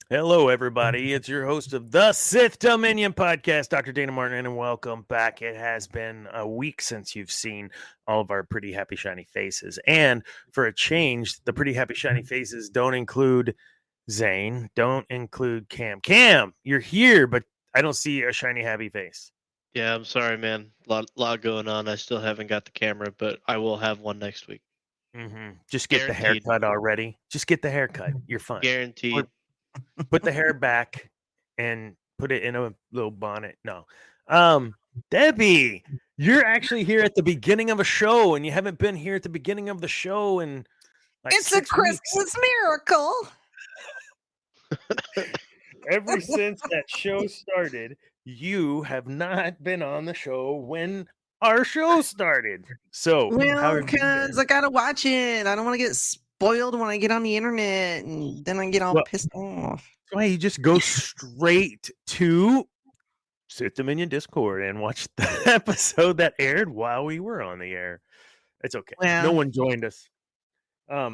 Hello, everybody. It's your host of the Sith Dominion podcast, Dr. Dana Martin, and welcome back. It has been a week since you've seen all of our pretty happy, shiny faces. And for a change, the pretty happy, shiny faces don't include Zane, don't include Cam. Cam, you're here, but I don't see a shiny, happy face. Yeah, I'm sorry, man. Lot going on. I still haven't got the camera, but I will have one next week. Just get the Guaranteed. haircut already. Just get the haircut. You're fine. Guaranteed. Put the hair back and put it in a little bonnet. No. Debbie, you're actually here at the beginning of a show, and you haven't been here at the beginning of the show in like It's a 6 weeks. Christmas miracle. Ever since that show started, you have not been on the show when our show started. So, how Well, have you been? because I gotta watch it. I don't want to get spoiled when I get on the internet, and then I get all Well- pissed off. That's why you just go straight to Sith Dominion Discord and watch the episode that aired while we were on the air. It's okay. No Well- one joined us.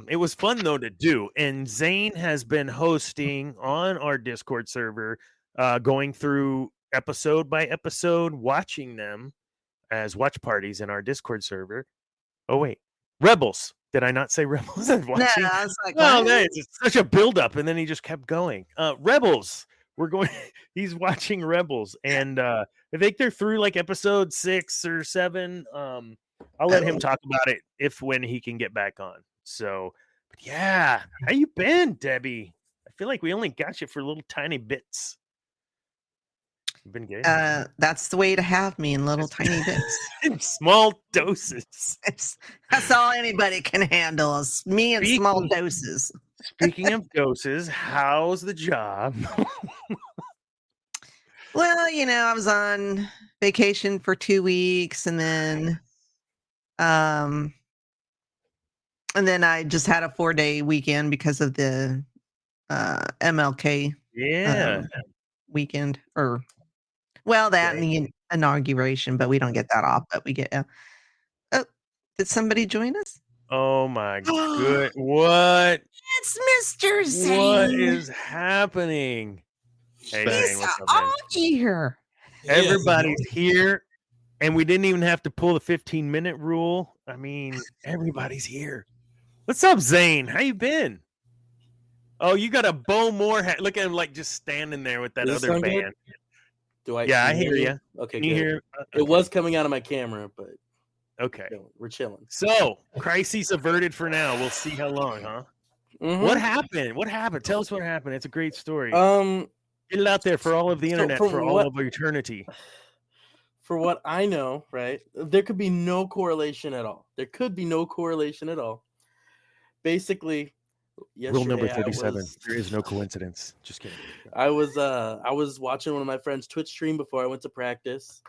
It was fun though to do, and Zane has been hosting on our Discord server, going through episode by episode, watching them as watch parties in our Discord server. Oh wait, Rebels. Did I not say Rebels? No, Watching. I was like, Oh, what? nice. It's such a buildup, and then he just kept going. Rebels. We're going. He's watching Rebels, and I think they're through like episode 6 or 7. I'll let him talk about it when he can get back on. So, but yeah, how you been, Debbie? I feel like we only got you for little tiny bits. You've been good. That's the way to have me in little tiny bits. In small doses. That's all anybody can handle is me in small Speaking- doses. Speaking of doses, how's the job? Well, I was on vacation for 2 weeks, and then I just had a 4-day weekend because of the MLK Yeah. weekend, or that and the inauguration, but we don't get that off. But we get. Oh, did somebody join us? Oh my good. What? It's Mr. Zane. What is happening? Hey, Zane, He's what's up, man? all here. Everybody's here, and we didn't even have to pull the 15-minute rule. I mean, everybody's here. What's up, Zane? How you been? Oh, you got a Bo Moore hat. Look at him, like, just standing there with that Does this other sound good? band. Do I? Yeah, I can you hear me? you. Okay, Can you good. hear? It was coming out of my camera, but Okay. we're chilling. So, crisis averted for now. We'll see how long, huh? Mhm. What happened? What happened? Tell us what happened. It's a great story. Get it out there for all of the so internet from for all what- of eternity. For what I know, right, there could be no correlation at all. There could be no correlation at all. Basically, Rule number yesterday 37. There is no coincidence. Just kidding. I was watching one of my friends' Twitch stream before I went to practice,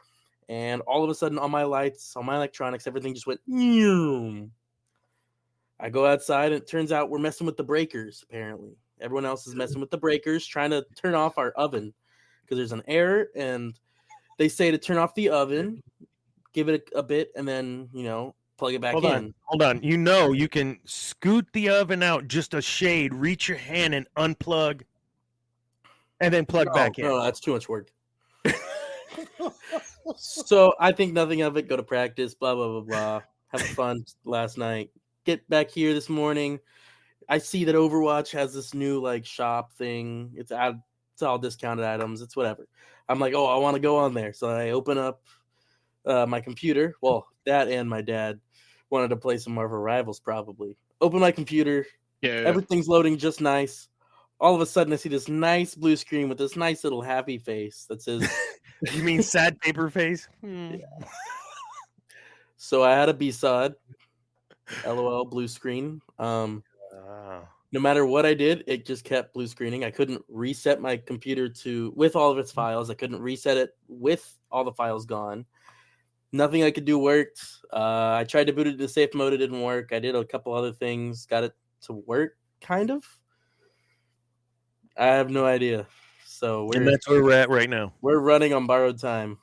and all of a sudden, on my lights, on my electronics, everything just went. Nyum. I go outside, and it turns out we're messing with the breakers. Apparently, everyone else is messing with the breakers, trying to turn off our oven because there's an error, and they say to turn off the oven, give it a bit, and then plug it back in. Hold on. You can scoot the oven out just a shade, reach your hand and unplug, and then plug back in. No, that's too much work. So I think nothing of it. Go to practice. Blah blah blah blah. Have fun last night. Get back here this morning. I see that Overwatch has this new shop thing. It's all discounted items. It's whatever. I'm like, oh, I want to go on there. So I open up my computer. Well, that and my dad wanted to play some Marvel Rivals probably. Open my computer. Yeah. Everything's loading just nice. All of a sudden, I see this nice blue screen with this nice little happy face that says... You mean sad paper face? Yeah. So I had a B-sod. LOL, blue screen. No matter what I did, it just kept blue screening. I couldn't reset my computer with all of its files. I couldn't reset it with all the files gone. Nothing I could do worked. I tried to boot it to safe mode. It didn't work. I did a couple other things. Got it to work, kind of. I have no idea. So and that's where we're at right now. We're running on borrowed time.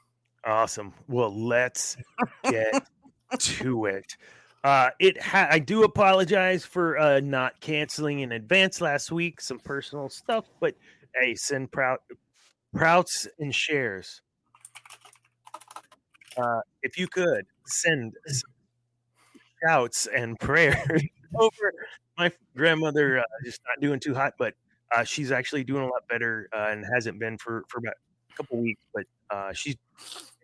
Awesome. Well, let's get to it. I do apologize for not canceling in advance last week. Some personal stuff, but Hey, send Prouts and shares. If you could send shouts and prayers over my grandmother, just not doing too hot, but she's actually doing a lot better and hasn't been for about a couple weeks. But she's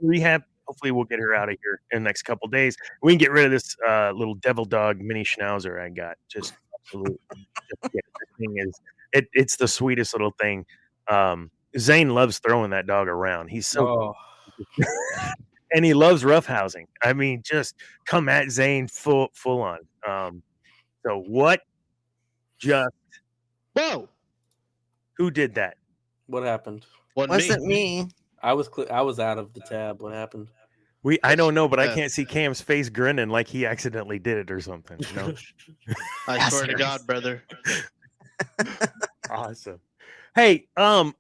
in rehab. Hopefully, we'll get her out of here in the next couple days. We can get rid of this little devil dog mini schnauzer I got. Just absolutely, this thing is it's the sweetest little thing. Zane loves throwing that dog around. He's so and he loves roughhousing. I mean, just come at Zane full on. So what? Just Whoa! who did that? What happened? Wasn't me. I was out of the tab. What happened? I don't know, but I can't see Cam's face grinning like he accidentally did it or something. You know? I swear to God, brother. Awesome. Hey,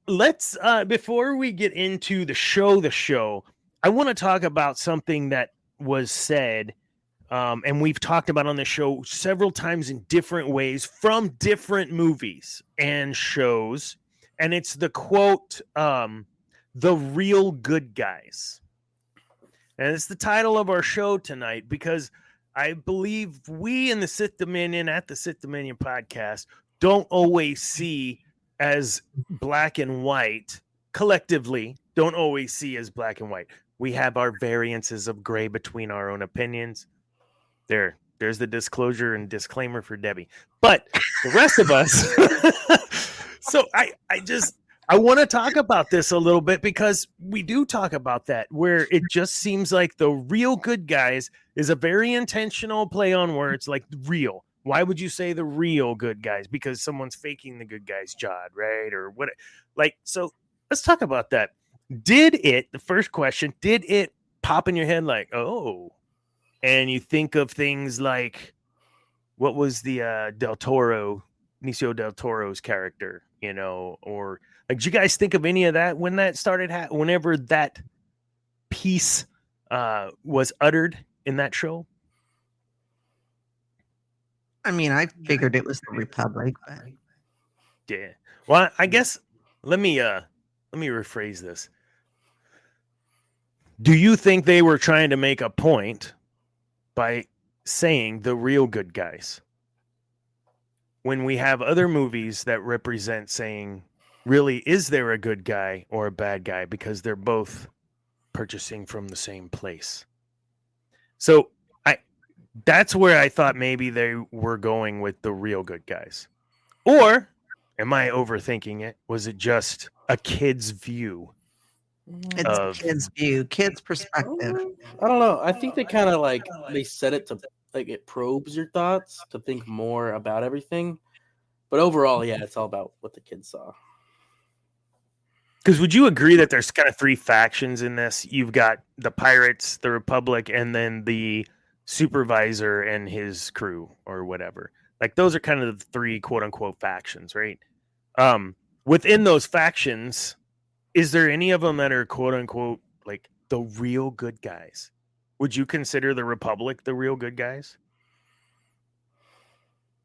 let's before we get into the show, I want to talk about something that was said, and we've talked about on the show several times in different ways from different movies and shows, and it's the quote, "The real good guys," and it's the title of our show tonight because I believe we in the Sith Dominion at the Sith Dominion podcast don't always see as black and white, collectively don't always see as black and white. We have our variances of gray between our own opinions. There's the disclosure and disclaimer for Debbie. But the rest of us, so I want to talk about this a little bit because we do talk about that, where it just seems like the real good guys is a very intentional play on words, like real. Why would you say the real good guys? Because someone's faking the good guy's job, right? Or what? Like, so let's talk about that. The first question, did it pop in your head like, oh, and you think of things like, what was the Benicio del Toro's character, you know, or like, did you guys think of any of that when that started, whenever that piece was uttered in that show? I mean, I figured it was the Republic, but yeah. Well, I guess let me rephrase this. Do you think they were trying to make a point by saying the real good guys when we have other movies that represent saying, really, is there a good guy or a bad guy? Because they're both purchasing from the same place. So that's where I thought maybe they were going with the real good guys. Or am I overthinking it? Was it just a kid's view? it's a kid's view, kid's perspective. I don't know. I think they kind of like they set it to like it probes your thoughts to think more about everything. But overall, yeah, it's all about what the kids saw. Because would you agree that there's kind of three factions in this? You've got the pirates, the Republic, and then the supervisor and his crew or whatever. Like those are kind of the three quote unquote factions, right? Within those factions, is there any of them that are quote unquote like the real good guys? Would you consider the Republic the real good guys?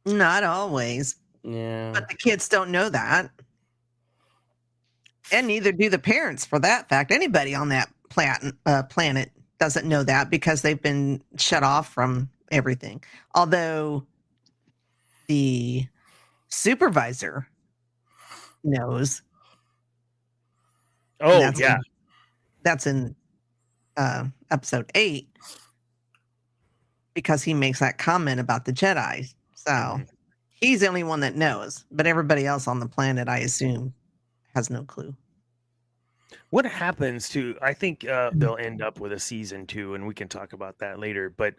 Not always. Yeah. But the kids don't know that. And neither do the parents, for that fact. Anybody on that planet doesn't know that because they've been shut off from everything. Although the supervisor knows. Oh, yeah. That's in episode 8 because he makes that comment about the Jedi. So he's the only one that knows. But everybody else on the planet, I assume, has no clue. What happens to? I think they'll end up with a season 2, and we can talk about that later. But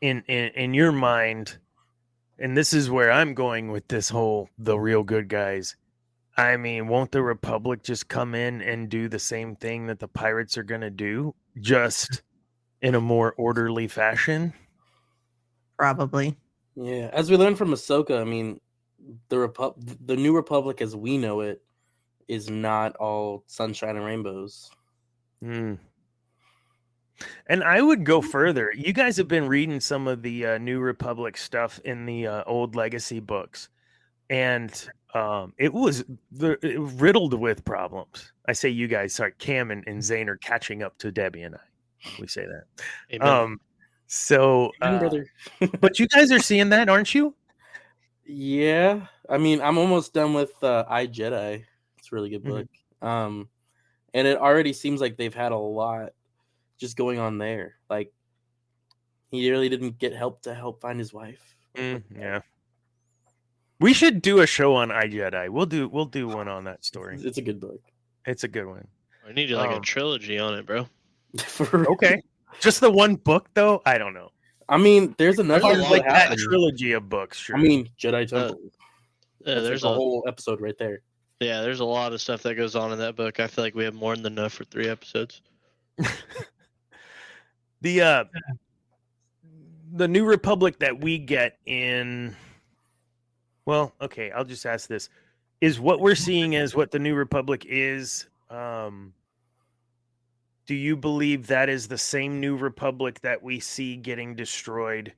in your mind, and this is where I'm going with this whole the real good guys. I mean, won't the Republic just come in and do the same thing that the pirates are going to do, just in a more orderly fashion? Probably. Yeah, as we learned from Ahsoka, I mean, the New Republic as we know it is not all sunshine and rainbows. And I would go further. You guys have been reading some of the New Republic stuff in the old Legacy books, and It was riddled with problems. I say you guys, sorry, Cam and Zane are catching up to Debbie and I. We say that. Amen. So, brother. but you guys are seeing that, aren't you? Yeah, I mean, I'm almost done with I, Jedi. It's a really good book. And it already seems like they've had a lot just going on there. Like, he really didn't get help to help find his wife. Yeah. We should do a show on I, Jedi. We'll do one on that story. It's a good book. It's a good one. I need like a trilogy on it, bro. Okay. Just the one book, though? I don't know. I mean, there's enough. Like that trilogy of books, sure. I mean, Jedi Temple. There's a whole episode right there. Yeah, there's a lot of stuff that goes on in that book. I feel like we have more than enough for 3 episodes. The New Republic that we get in... Well, okay, I'll just ask this. Is what we're seeing as what the New Republic is... do you believe that is the same New Republic that we see getting destroyed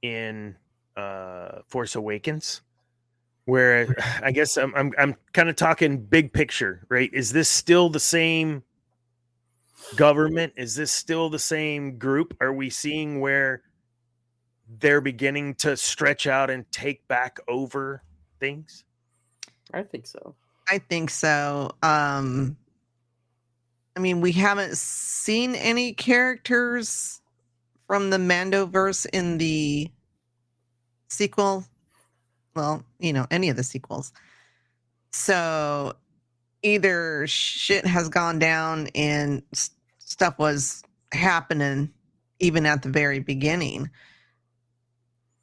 in Force Awakens? Where I guess I'm kind of talking big picture, right? Is this still the same government? Is this still the same group? Are we seeing where they're beginning to stretch out and take back over things? I think so. I think so. I mean, we haven't seen any characters from the Mandoverse in the sequel. Well, any of the sequels. So either shit has gone down and stuff was happening even at the very beginning.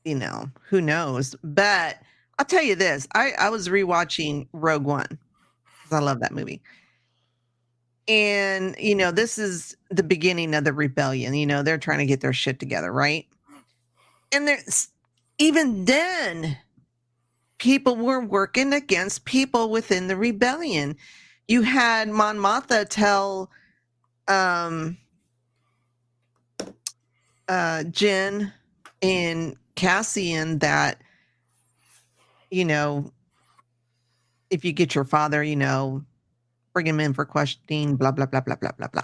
Who knows? But I'll tell you this. I was rewatching Rogue One because I love that movie. And, this is the beginning of the rebellion. They're trying to get their shit together, right? And even then, people were working against people within the rebellion. You had Mon Mothma tell Jin and Cassian that, if you get your father, bring him in for questioning, blah, blah, blah, blah, blah, blah, blah.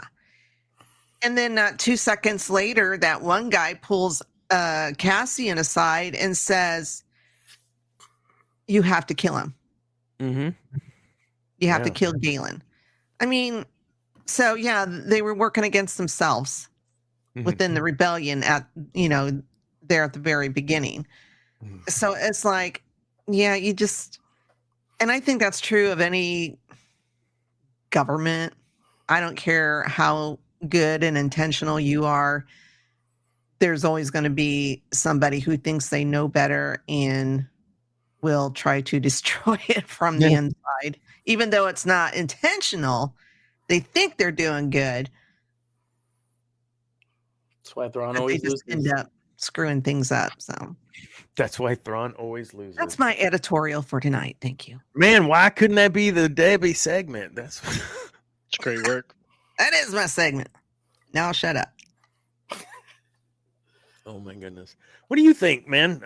And then 2 seconds later, that one guy pulls Cassian aside and says, you have to kill him. Mm-hmm. You have to kill Galen. I mean, so yeah, they were working against themselves within the rebellion at, there at the very beginning. So it's like, yeah, and I think that's true of any government. I don't care how good and intentional you are. There's always going to be somebody who thinks they know better and will try to destroy it from the inside. Even though it's not intentional, they think they're doing good. That's why Thrawn always loses. End up screwing things up. So that's why Thrawn always loses. That's my editorial for tonight. Thank you. Man, why couldn't that be the Debbie segment? That's it's great work. That is my segment. Now I'll shut up. Oh my goodness. What do you think, man?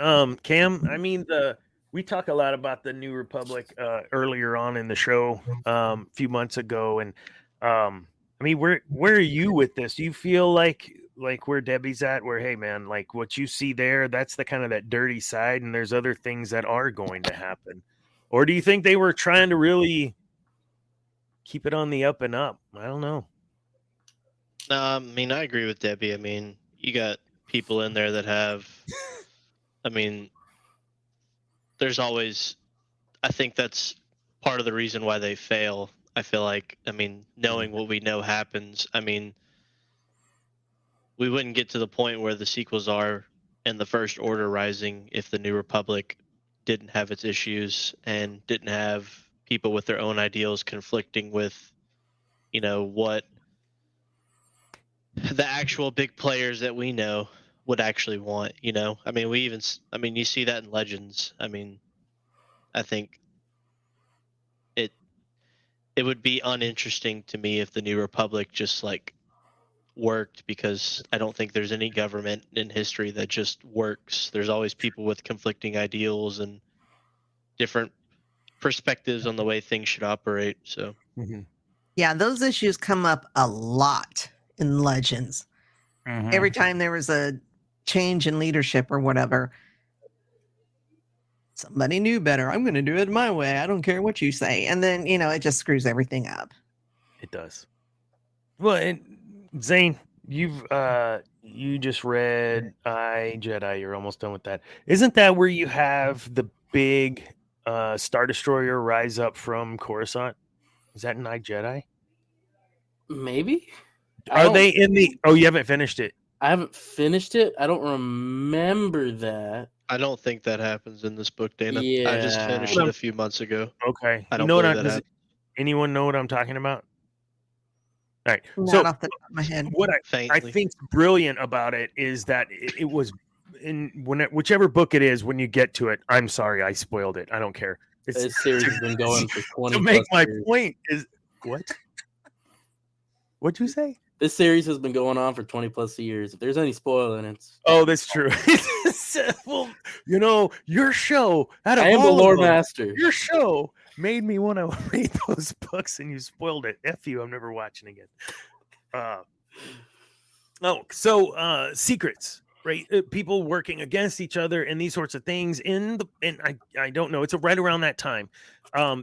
Cam, I mean, we talk a lot about the New Republic earlier on in the show a few months ago. And I mean, where are you with this? Do you feel like where Debbie's at, where, hey man, like what you see there, that's the kind of that dirty side, and there's other things that are going to happen? Or do you think they were trying to really keep it on the up and up? I don't know. I mean, I agree with Debbie. I mean, you got people in there that have, I mean, there's always, I think that's part of the reason why they fail. I feel like, I mean, knowing what we know happens, I mean, we wouldn't get to the point where the sequels are in the First Order Rising if the New Republic didn't have its issues and didn't have people with their own ideals conflicting with, what the actual big players that we know would actually want, I mean, you see that in Legends. I mean, I think it would be uninteresting to me if the New Republic just worked, because I don't think there's any government in history that just works. There's always people with conflicting ideals and different perspectives on the way things should operate. So Yeah, those issues come up a lot in Legends. Every time there was a change in leadership or whatever, somebody knew better. I'm going to do it my way. I don't care what you say. And then, it just screws everything up. It does. Well, and Zane, you just read I Jedi. You're almost done with that. Isn't that where you have the big Star Destroyer rise up from Coruscant? Is that in I Jedi? Maybe. Are they in the? Oh, you haven't finished it. I haven't finished it. I don't remember that. I don't think that happens in this book, Dana. Yeah. I just finished it a few months ago. Okay. I don't know believe what that happens. Anyone know what I'm talking about? All right. Not off the top of my head. What I think's brilliant about it is that it was in whichever book it is. When you get to it, I'm sorry, I spoiled it. I don't care. This series has been going for 20 to make plus my years. point is what? What'd you say? This series has been going on for 20 plus years. If there's any spoiling, it's that's true. Well, your show out of I am the all lore of them, master. Your show made me want to read those books, and you spoiled it. F you! I'm never watching again. Secrets, right? People working against each other and these sorts of things. I don't know. It's right around that time.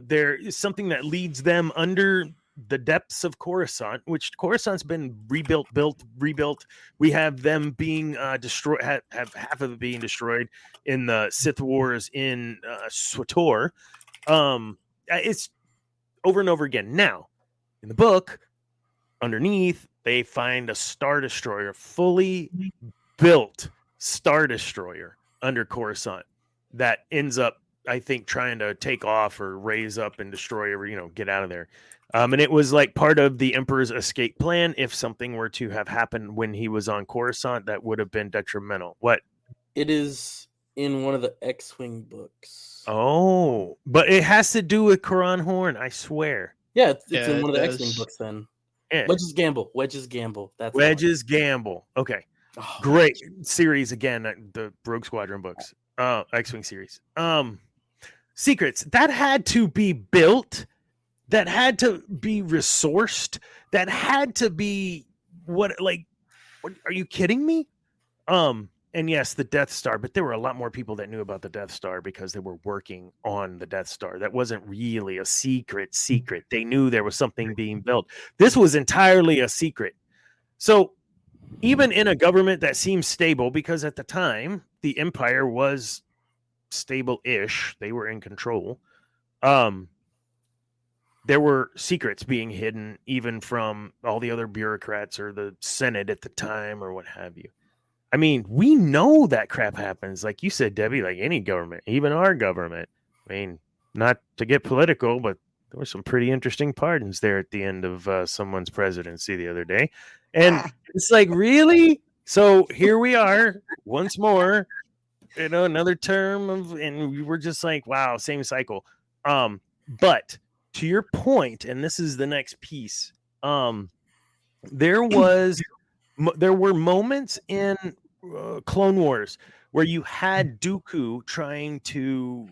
There is something that leads them under the depths of Coruscant, which Coruscant's been rebuilt. We have them being destroyed. Have half of it being destroyed in the Sith Wars in SWTOR. It's over and over again. Now, in the book, underneath, they find a Star Destroyer, fully built Star Destroyer under Coruscant that ends up, I think, trying to take off or raise up and destroy or, get out of there. And it was like part of the Emperor's escape plan. If something were to have happened when he was on Coruscant, that would have been detrimental. What? It is in one of the X-Wing books. Oh, but it has to do with Quran Horn, I swear. Yeah, it's in one of the X-Wing books then. Yeah. Wedge's Gamble. That's Wedge's Gamble. Okay. Oh, great series again, the Rogue Squadron books. X-Wing series. Secrets that had to be built, that had to be resourced, that had to be what are you kidding me? And yes, the Death Star, but there were a lot more people that knew about the Death Star because they were working on the Death Star. That wasn't really a secret. They knew there was something being built. This was entirely a secret. So even in a government that seems stable, because at the time the Empire was stable-ish, they were in control. There were secrets being hidden even from all the other bureaucrats or the Senate at the time or what have you. I mean, we know that crap happens. Like you said, Debbie, like any government, even our government. I mean, not to get political, but there were some pretty interesting pardons there at the end of someone's presidency the other day. And it's like, really? So here we are once more, another term and we were just like, wow, same cycle. But to your point, and this is the next piece, there were moments in Clone Wars where you had Dooku trying to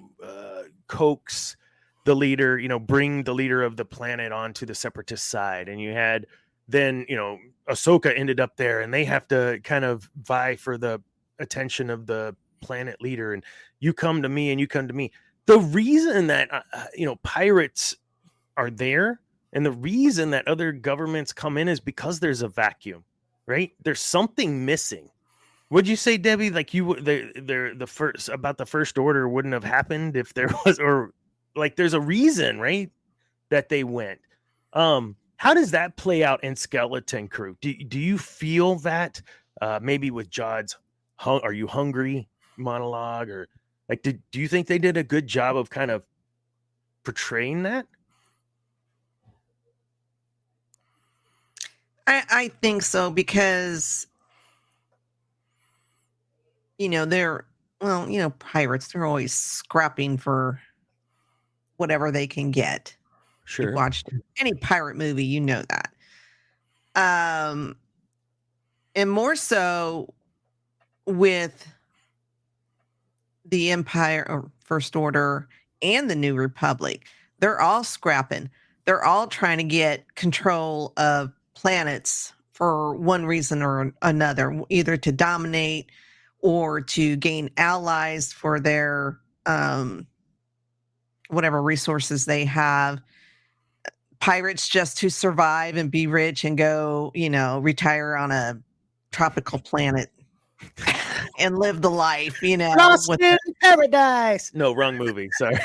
coax the leader, bring the leader of the planet onto the Separatist side, and you had then Ahsoka ended up there, and they have to kind of vie for the attention of the planet leader, and you come to me and you come to me. The reason that pirates are there, and the reason that other governments come in is because there's a vacuum, right? There's something missing. Would you say, Debbie, like the First Order wouldn't have happened if there was, or like there's a reason, right, that they went. How does that play out in Skeleton Crew? Do you feel that maybe with Jod's "Are you hungry?" monologue, or like do you think they did a good job of kind of portraying that? I think so, because pirates, they're always scrapping for whatever they can get. Sure. You've watched any pirate movie, you know that. And more so with the Empire or First Order and the New Republic. They're all scrapping. They're all trying to get control of planets for one reason or another, either to dominate or to gain allies for their whatever resources they have. Pirates just to survive and be rich and go, retire on a tropical planet and live the life, Lost in paradise. No, wrong movie. Sorry.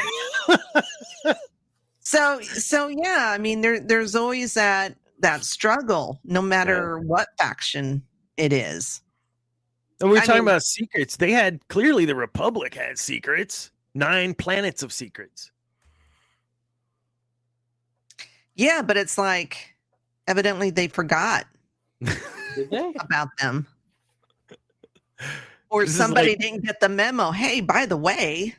So yeah, I mean, there's always that struggle, no matter what faction it is. And we were talking about secrets. They had clearly the Republic had secrets. 9 planets of secrets. Yeah, but it's like evidently they forgot Did they? about them. Or somebody didn't get the memo. Hey, by the way,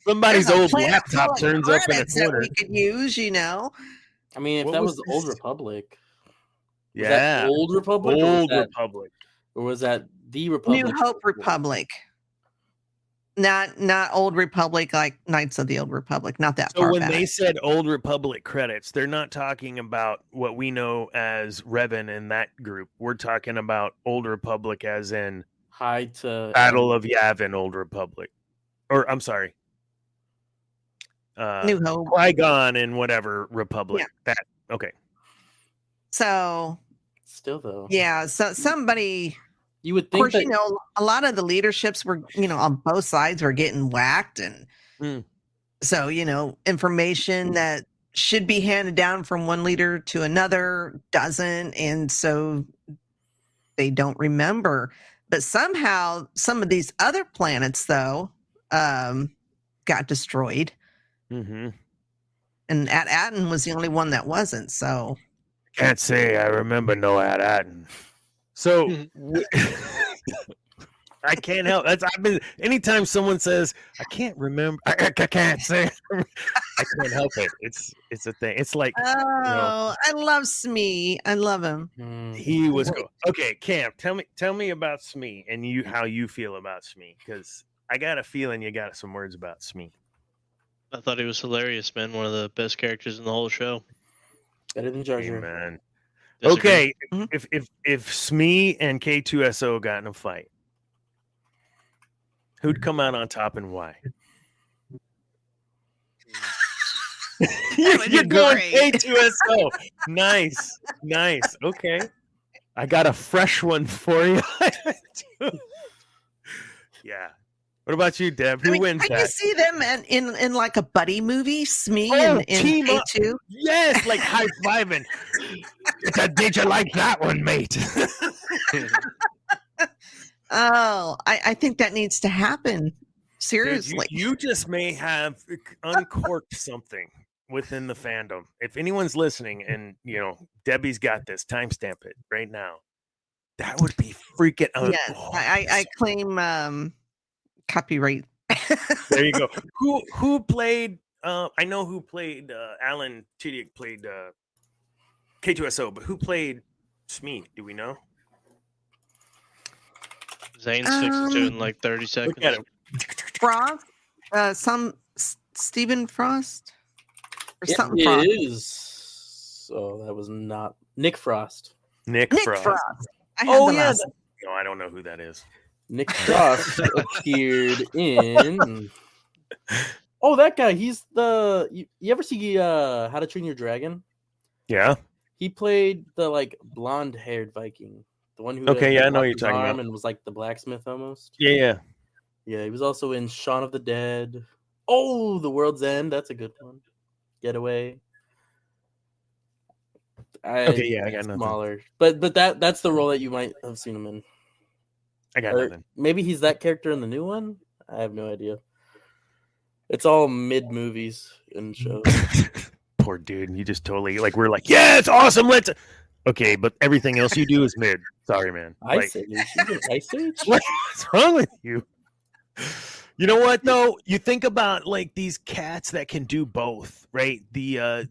somebody's old laptop turns up in a corner. That we could use, I mean, if that was the Old Republic. Was Yeah. that Old Republic? Old Republic. Or was that the Republic? New Hope Republic. Not Old Republic like Knights of the Old Republic. Not that far So when back. they said Old Republic credits, they're not talking about what we know as Revan and that group. We're talking about Old Republic as in Battle of Yavin, Old Republic. Or, I'm sorry. New Hope. Qui-Gon and whatever Republic. Yeah. Okay. So. Still, though. Yeah, so somebody... You would Of think course, a lot of the leaderships were, on both sides were getting whacked. And so, information that should be handed down from one leader to another doesn't. And so they don't remember. But somehow some of these other planets, though, got destroyed. Mm-hmm. And At-Aten was the only one that wasn't. So Can't say I remember no At-Aten. So I can't help. Anytime someone says I can't remember, I can't say. I can't help it. It's a thing. It's like I love Smee. I love him. He was okay. Cam, tell me about Smee and how you feel about Smee, because I got a feeling you got some words about Smee. I thought he was hilarious, man. One of the best characters in the whole show. Better than Jar Jar. Man. Disagree. Okay, if Smee and K2SO got in a fight, who'd come out on top and why? You're going K2SO. Nice. Okay, I got a fresh one for you. Yeah. What about you, Deb? Who wins can that? you see them in like a buddy movie? Smee and team up. K2? Yes, like high fiving. Did you like that one, mate? Oh, I think that needs to happen. Seriously. Dude, you just may have uncorked something within the fandom. If anyone's listening and, Debbie's got this, timestamp it right now. That would be freaking Yes, I claim copyright. There you go. Who played I know who played Alan Tudyk played K2SO, but who played Smee? Do we know? Zane's fixing to in like 30 seconds. Look at him. Frost? Stephen Frost? Or something It Frost. is. So that was not Nick Frost. Nick Frost. I had the yeah. last- No, I don't know who that is. Nick Frost appeared in. Oh, that guy. He's the. You ever see How to Train Your Dragon? Yeah. He played the blonde-haired Viking, the one who. Okay, had, I know what lost you're his talking arm about. and was like the blacksmith almost. Yeah. Yeah, he was also in Shaun of the Dead. Oh, The World's End. That's a good one. Getaway. Okay, I got nothing. Smaller, but that's the role that you might have seen him in. I got Or nothing. maybe he's that character in the new one. I have no idea. It's all mid movies and shows. Poor dude. You just totally we're like, yeah, it's awesome. Let's. Okay, but everything else you do is mid. Sorry, man. Ice Age. Ice Age. What's wrong with you? You know what though? You think about like these cats that can do both, right? The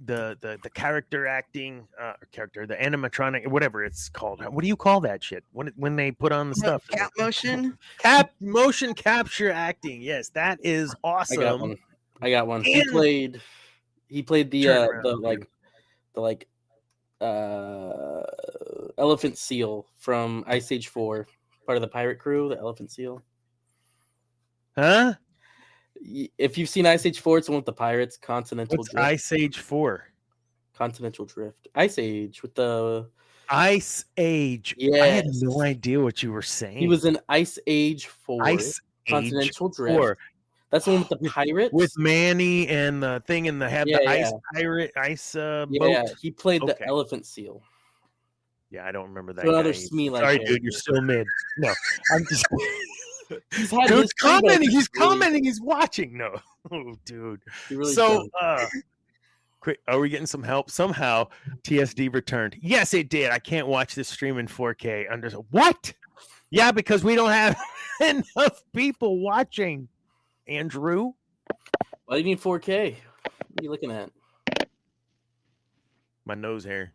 character acting, the animatronic, whatever it's called. What do you call that shit? When they put on the stuff? Cat motion. Motion capture acting. Yes, that is awesome. I got one. He played the elephant seal from Ice Age 4, part of the pirate crew, the elephant seal. Huh? If you've seen Ice Age 4, it's the one with the pirates, Continental What's Drift. Ice Age 4? Continental Drift. Ice Age with the... Ice Age. Yes. I had no idea what you were saying. He was in Ice Age 4. Continental Drift. 4. That's the one with the pirates? With Manny and the thing and ice pirate, boat. Yeah, he played the elephant seal. Yeah, I don't remember that. So another Smee like Sorry, dude, you're still mid. No, I'm just... Dude's commenting. He's commenting. He's watching. No, oh, dude. Really quick. Are we getting some help? Somehow, TSD returned. Yes, it did. I can't watch this stream in 4K. What? Yeah, because we don't have enough people watching. Andrew, why do you need 4K? What are you looking at? My nose hair.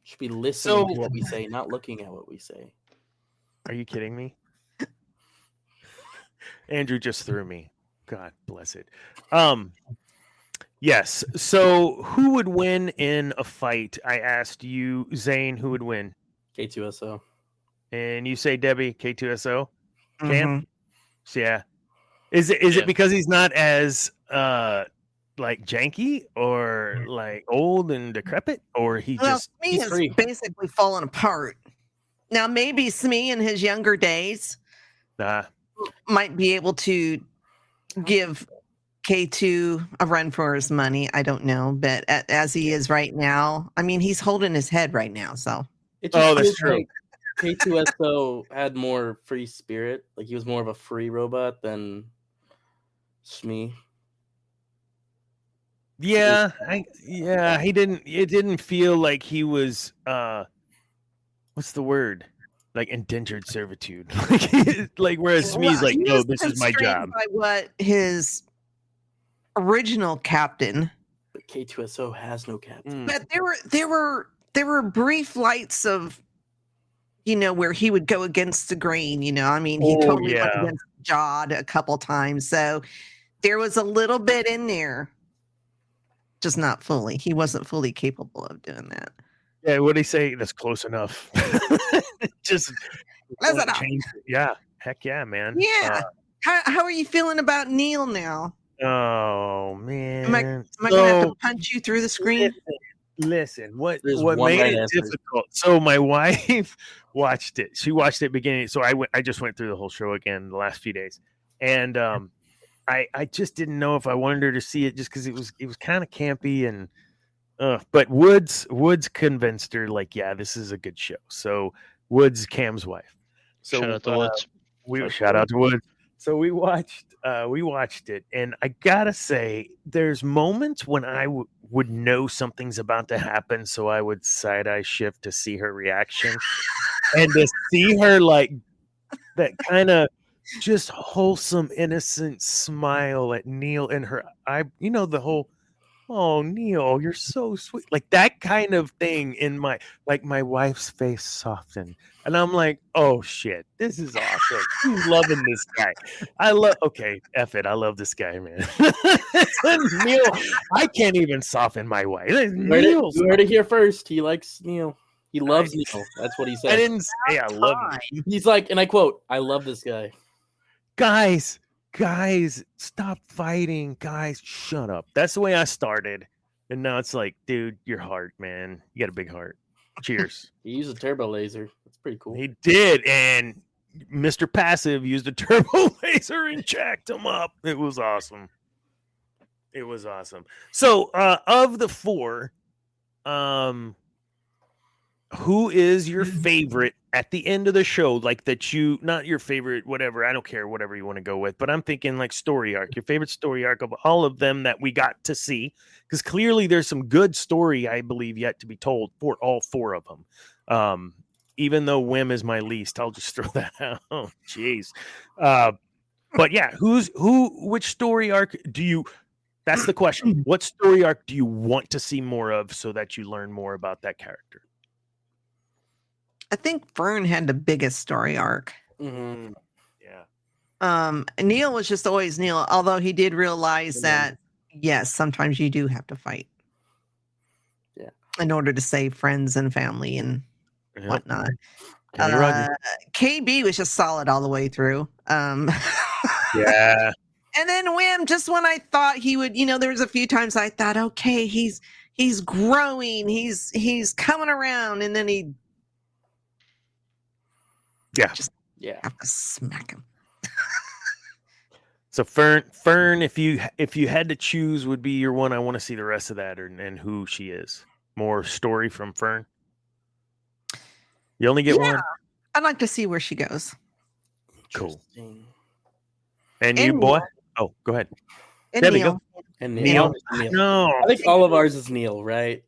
Should be listening to what we say, not looking at what we say. Are you kidding me? Andrew just threw me. God bless it. Yes. So who would win in a fight? I asked you, Zane, who would win? K2SO. And you say Debbie, K2SO? Mm-hmm. Cam? So, yeah. Is it because he's not as like janky or like old and decrepit, or he's Smee has basically fallen apart. Now maybe Smee in his younger days might be able to give K2 a run for his money. I don't know, but as he is right now, I mean, he's holding his head right now. So that's true. Like K2SO had more free spirit. Like he was more of a free robot than Smee. Yeah, he didn't. It didn't feel like he was. What's the word? Like indentured servitude. like whereas Smee's like, no, this is my job. By what his original captain. But K2SO has no captain. But there were brief lights of, where he would go against the grain. I mean, he totally went against Jod a couple times. So there was a little bit in there. Just not fully. He wasn't fully capable of doing that. Yeah, what did he say? That's close enough. Just that's enough. Yeah, heck yeah, man. Yeah. How are you feeling about Neil now? Oh man, am I gonna have to punch you through the screen? Listen, what made it difficult? So my wife watched it. She watched it beginning. So I just went through the whole show again the last few days, and I just didn't know if I wanted her to see it just because it was kind of campy and but Woods convinced her like, yeah, this is a good show. So Woods, Cam's wife. So shout out to Woods. Shout out to Woods. So we watched it, and I gotta say, there's moments when I would know something's about to happen, so I would side-eye shift to see her reaction, and to see her like that kind of just wholesome, innocent smile at Neil in her eye. The whole, oh, Neil, you're so sweet. Like that kind of thing in my wife's face softened. And I'm like, oh shit, this is awesome. She's loving this guy. F it. I love this guy, man. Neil, I can't even soften my wife. You heard it here first. He likes Neil. He loves Neil. That's what he said. I didn't say I love him. He's like, and I quote, I love this guy. Guys, stop fighting. Guys, shut up. That's the way I started. And now it's like, dude, your heart, man. You got a big heart. Cheers. He used a turbo laser. That's pretty cool. He did. And Mr. Passive used a turbo laser and jacked him up. It was awesome. So, of the four, who is your favorite at the end of the show? Like not your favorite, whatever. I don't care, whatever you want to go with. But I'm thinking like story arc, your favorite story arc of all of them that we got to see. Because clearly there's some good story, I believe, yet to be told for all four of them. Even though Wim is my least, I'll just throw that out. Oh, jeez. But yeah, which story arc do you? That's the question. What story arc do you want to see more of so that you learn more about that character? I think Fern had the biggest story arc. Mm-hmm. Yeah. Neil was just always Neil, although he did realize that yes, sometimes you do have to fight. Yeah. In order to save friends and family and whatnot. KB was just solid all the way through. Yeah. And then Wim, just when I thought he would, there was a few times I thought, okay, he's growing, he's coming around, and then he just have to smack him. So Fern, if you had to choose, would be your one. I want to see the rest of that, and who she is. More story from Fern. You only get one. I'd like to see where she goes. Cool. And you, boy? Neil. Oh, go ahead. And Debbie, Neil. go. And Neil. No, I think all of ours is Neil, right?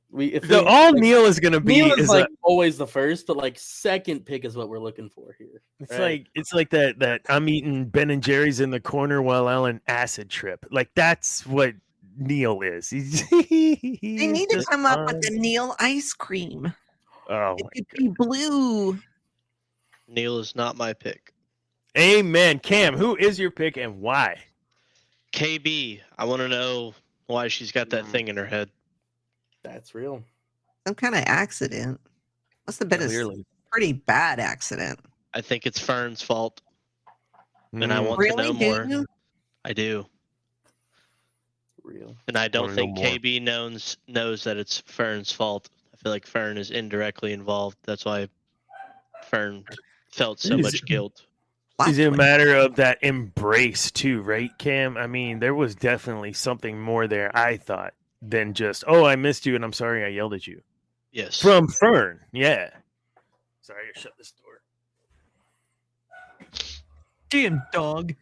All Neil is gonna be Neil is like always the first, but like second pick is what we're looking for here. It's like that I'm eating Ben and Jerry's in the corner while on acid trip. Like that's what Neil is. They need to come up with the Neil ice cream. Oh, it could be blue. Neil is not my pick. Amen. Cam, who is your pick and why? KB. I want to know why she's got that thing in her head. That's real. Some kind of accident. Must have been a pretty bad accident. I think it's Fern's fault. And I want to know more. I do. Real. And I don't think KB knows that it's Fern's fault. I feel like Fern is indirectly involved. That's why Fern felt so much guilt. Is it a matter of that embrace too, right, Cam? I mean, there was definitely something more there, I thought, than just, oh, I missed you and I'm sorry I yelled at you. Yes. From Fern, yeah. Sorry, I shut this door. Damn dog.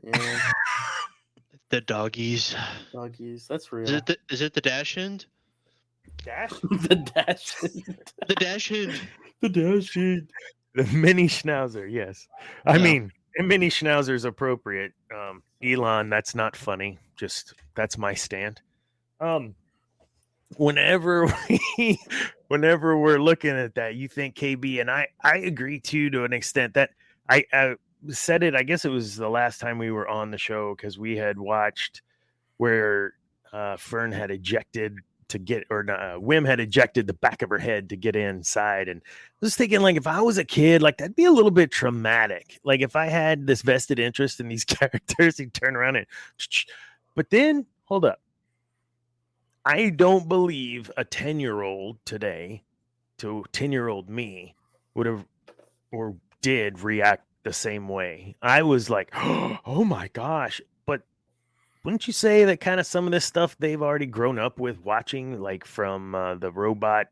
Yeah. The doggies. Doggies, that's real. Is it the dash end? Dash? The dash end. The dash end. The dash end. The mini schnauzer, yes. I mean, a mini schnauzer is appropriate. Elon, that's not funny. Just that's my stand. Whenever we're looking at that, you think KB, and I agree too to an extent that I said it. I guess it was the last time we were on the show because we had watched where Fern had ejected to get, or Wim had ejected the back of her head to get inside. And I was thinking, like, if I was a kid, like that'd be a little bit traumatic. Like if I had this vested interest in these characters, he'd turn around and, but then hold up. I don't believe a 10-year-old today to 10-year-old me would have or did react the same way. I was like, oh my gosh. But wouldn't you say that kind of some of this stuff they've already grown up with watching, like from the robot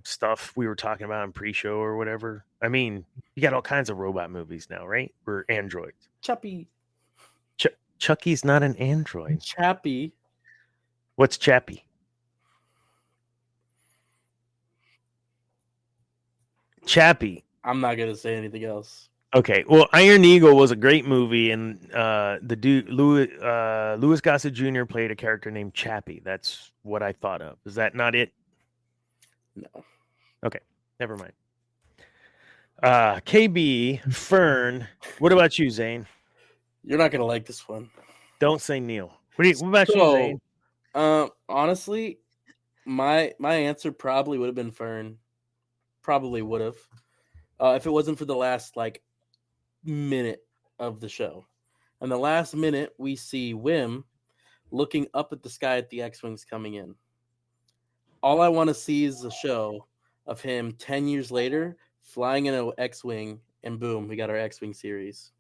stuff we were talking about in pre-show or whatever? I mean, you got all kinds of robot movies now, right? Or androids. Chappie. Chucky's not an android. Chappie. What's Chappie? Chappie. I'm not gonna say anything else. Okay, well, Iron Eagle was a great movie, and the dude Louis Gossett Jr. played a character named Chappie. That's what I thought of. Is that not it? No. Okay, never mind. KB, Fern. What about you, Zane? You're not gonna like this one. Don't say Neil. What about you, Zane? Honestly, my answer probably would have been Fern. Probably would have. If it wasn't for the last minute of the show. And the last minute we see Wim looking up at the sky at the X-Wings coming in. All I want to see is a show of him 10 years later flying in an X-Wing, and boom, we got our X-Wing series.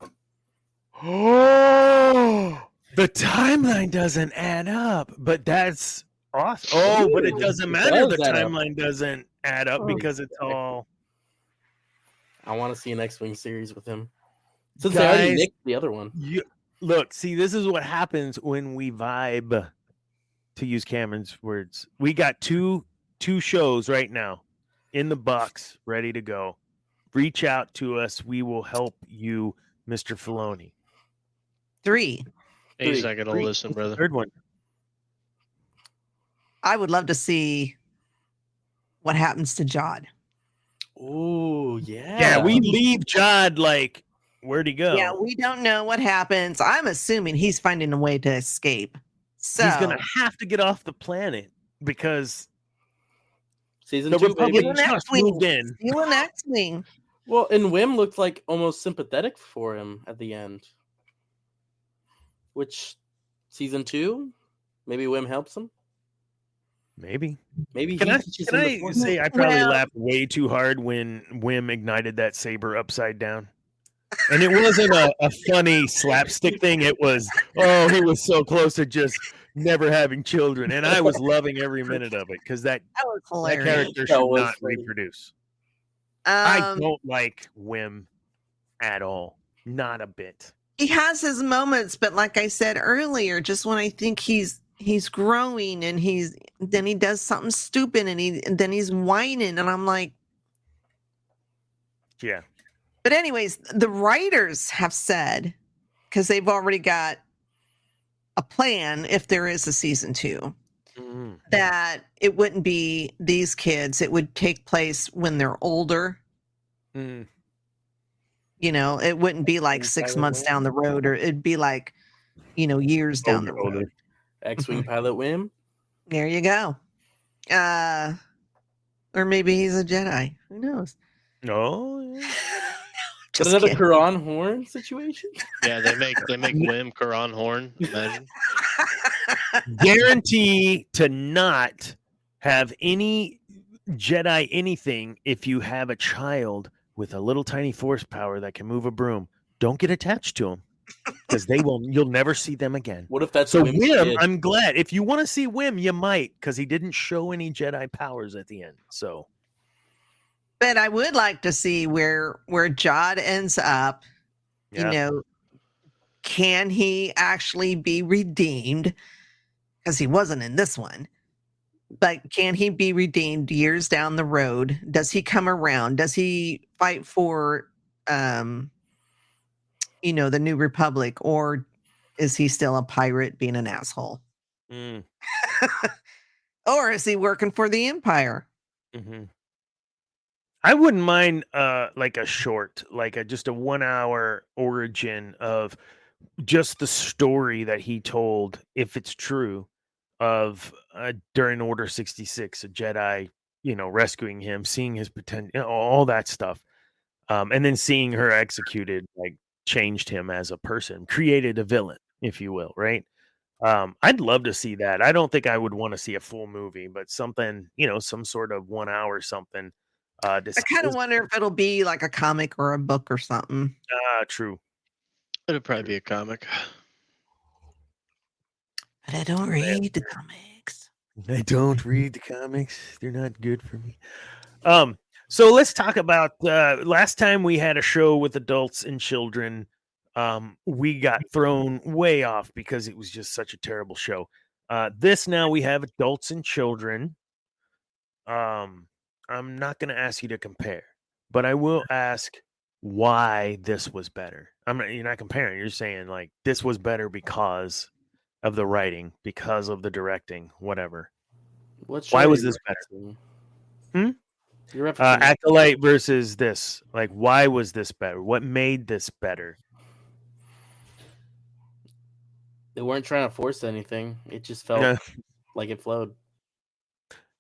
Oh, the timeline doesn't add up, but that's awesome. Oh, but it doesn't matter. The timeline doesn't add up because it's all. I want to see an X-Wing series with him. Since they already nicked the other one. Look, see, this is what happens when we vibe, to use Cameron's words. We got two shows right now in the box, ready to go. Reach out to us. We will help you, Mr. Filoni. 3. He's Three. not gonna Three. listen, What's the brother. third one. I would love to see what happens to Jod. Oh, yeah. Yeah, we leave Jod like, where'd he go? Yeah, we don't know what happens. I'm assuming he's finding a way to escape. So He's gonna have to get off the planet because Season the 2, Republic baby. just moved in. See you next week. Well, and Wim looked like almost sympathetic for him at the end. Which, season 2, maybe Wim helps him. Maybe. Maybe Can he I teaches him the Force. say I probably Well- laughed way too hard when Wim ignited that saber upside down? And it wasn't a funny slapstick thing. It was, oh, he was so close to just never having children. And I was loving every minute of it because that was that hilarious. character That should was not funny. reproduce. I Um, don't like Wim at all. Not a bit. he has his moments, but like I said earlier, just when I think he's growing and then he does something stupid and then he's whining and I'm like, Yeah. but anyways, the writers have said, because they've already got a plan if there is a season 2, Mm. that it wouldn't be these kids. It would take place when they're older. Mm. You know, it wouldn't be like X-Wing 6 pilot months Wim. down the road, or it'd be like, years down the road. Older. X-Wing pilot Wim. There you go. Or maybe he's a Jedi. Who knows? No. Yeah. But Just another kidding. Quran horn situation? Yeah, they make Wim Quran Horn. Imagine. Guarantee to not have any Jedi anything if you have a child with a little tiny force power that can move a broom. Don't get attached to them because you'll never see them again. What if that's So Wim's Wim, kid? I'm glad. If you want to see Wim, you might, because he didn't show any Jedi powers at the end. So But I would like to see where Jod ends up. yeah. Can he actually be redeemed? Because he wasn't in this one. But can he be redeemed years down the road? Does he come around? Does he fight for the New Republic, or is he still a pirate being an asshole? Mm, Or is he working for the Empire? mhm. I wouldn't mind like a short, like just a 1 hour origin of just the story that he told, if it's true, of during Order 66, a Jedi, rescuing him, seeing his potential, all that stuff. And then seeing her executed, like, changed him as a person, created a villain, if you will, right? I'd love to see that. I don't think I would want to see a full movie, but something, some sort of 1 hour something. I kind of wonder if it'll be like a comic or a book or something. True. It'll probably be a comic. But I don't read the comics. I don't read the comics. They're not good for me. So let's talk about last time we had a show with adults and children. We got thrown way off because it was just such a terrible show. This now we have adults and children. I'm not going to ask you to compare, but I will ask why this was better. You're not comparing. You're saying like this was better because of the writing, because of the directing, whatever. Why was this better? You're Acolyte versus this. Like, why was this better? What made this better? They weren't trying to force anything. It just felt like it flowed.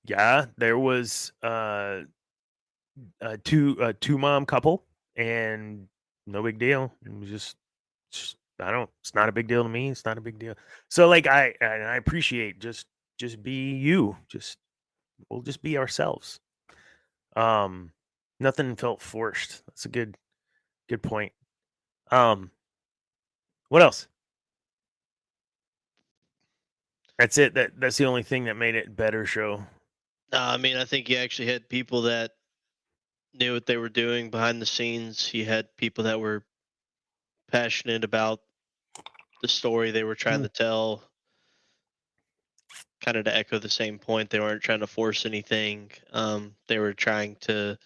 Yeah, there was a two mom couple, and no big deal. It was just it's not a big deal to me. It's not a big deal. So like I appreciate just be you. We'll just be ourselves. Nothing felt forced. That's a good point. What else? That's it. That's the only thing that made it better show. I mean, I think you actually had people that knew what they were doing behind the scenes. You had people that were passionate about the story they were trying to tell. Kind of to echo the same point, they weren't trying to force anything. They were trying to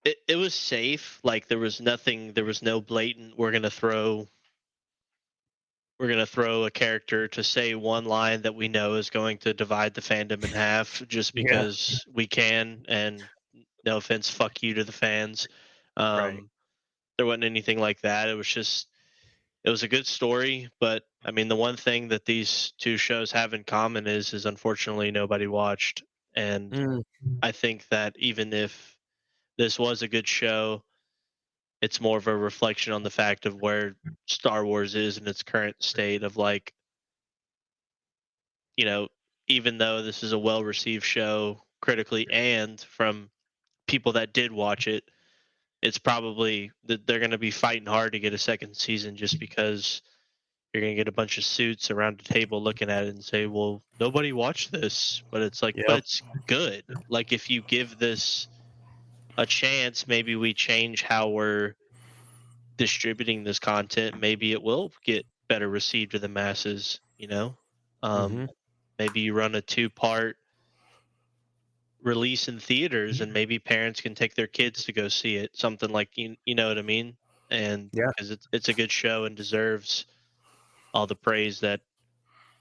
it was safe. Like there was no blatant. We're gonna throw a character to say one line that we know is going to divide the fandom in half just Yeah. because we can. And no offense, fuck you to the fans. Right. There wasn't anything like that. It was a good story, but I mean, the one thing that these two shows have in common is unfortunately nobody watched. And I think that even if this was a good show, it's more of a reflection on the fact of where Star Wars is in its current state of like, even though this is a well-received show critically and from people that did watch it, it's probably that they're going to be fighting hard to get a second season just because you're going to get a bunch of suits around the table looking at it and say, well, nobody watched this, but it's like, but it's good. Like if you give this a chance, maybe we change how we're distributing this content. Maybe it will get better received to the masses, maybe you run a 2-part release in theaters and maybe parents can take their kids to go see it, something like you know what I mean, and because it's a good show and deserves all the praise that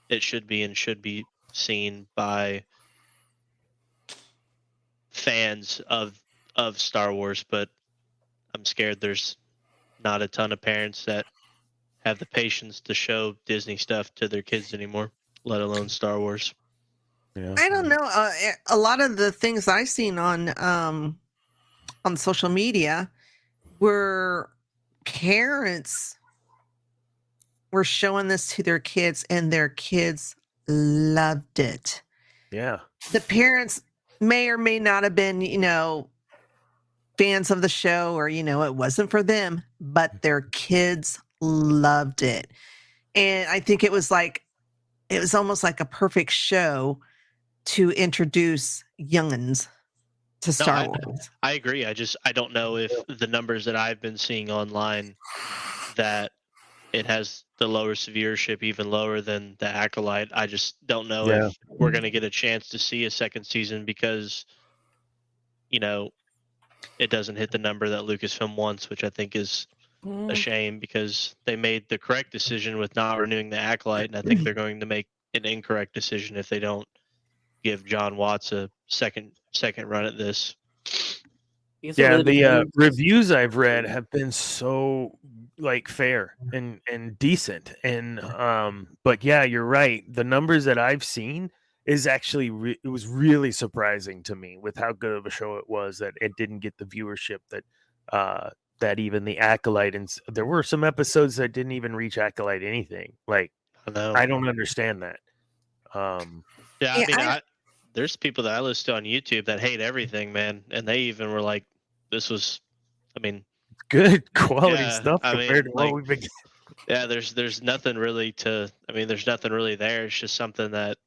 it should be and should be seen by fans of Star Wars. But I'm scared there's not a ton of parents that have the patience to show Disney stuff to their kids anymore, let alone Star Wars. Yeah. I don't know. A lot of the things I've seen on social media were parents were showing this to their kids, and their kids loved it. Yeah. The parents may or may not have been, fans of the show, or it wasn't for them, but their kids loved it. And I think it was almost like a perfect show to introduce youngins to Star Wars. I agree. I don't know if the numbers that I've been seeing online that it has the lowest viewership, even lower than the Acolyte. I just don't know if we're going to get a chance to see a second season because, it doesn't hit the number that Lucasfilm wants, which I think is a shame because they made the correct decision with not renewing the Acolyte, and I think they're going to make an incorrect decision if they don't give John Watts a second run at this. Yeah, the reviews I've read have been so fair and decent, and but yeah, you're right. The numbers that I've seen is actually it was really surprising to me with how good of a show it was that it didn't get the viewership that even the Acolyte, and there were some episodes that didn't even reach Acolyte anything. Like I don't understand that. There's people that I listen to on YouTube that hate everything, man, and they even were like, "This was, good quality stuff compared to what we've been." Yeah, there's nothing really there's nothing really there. It's just something that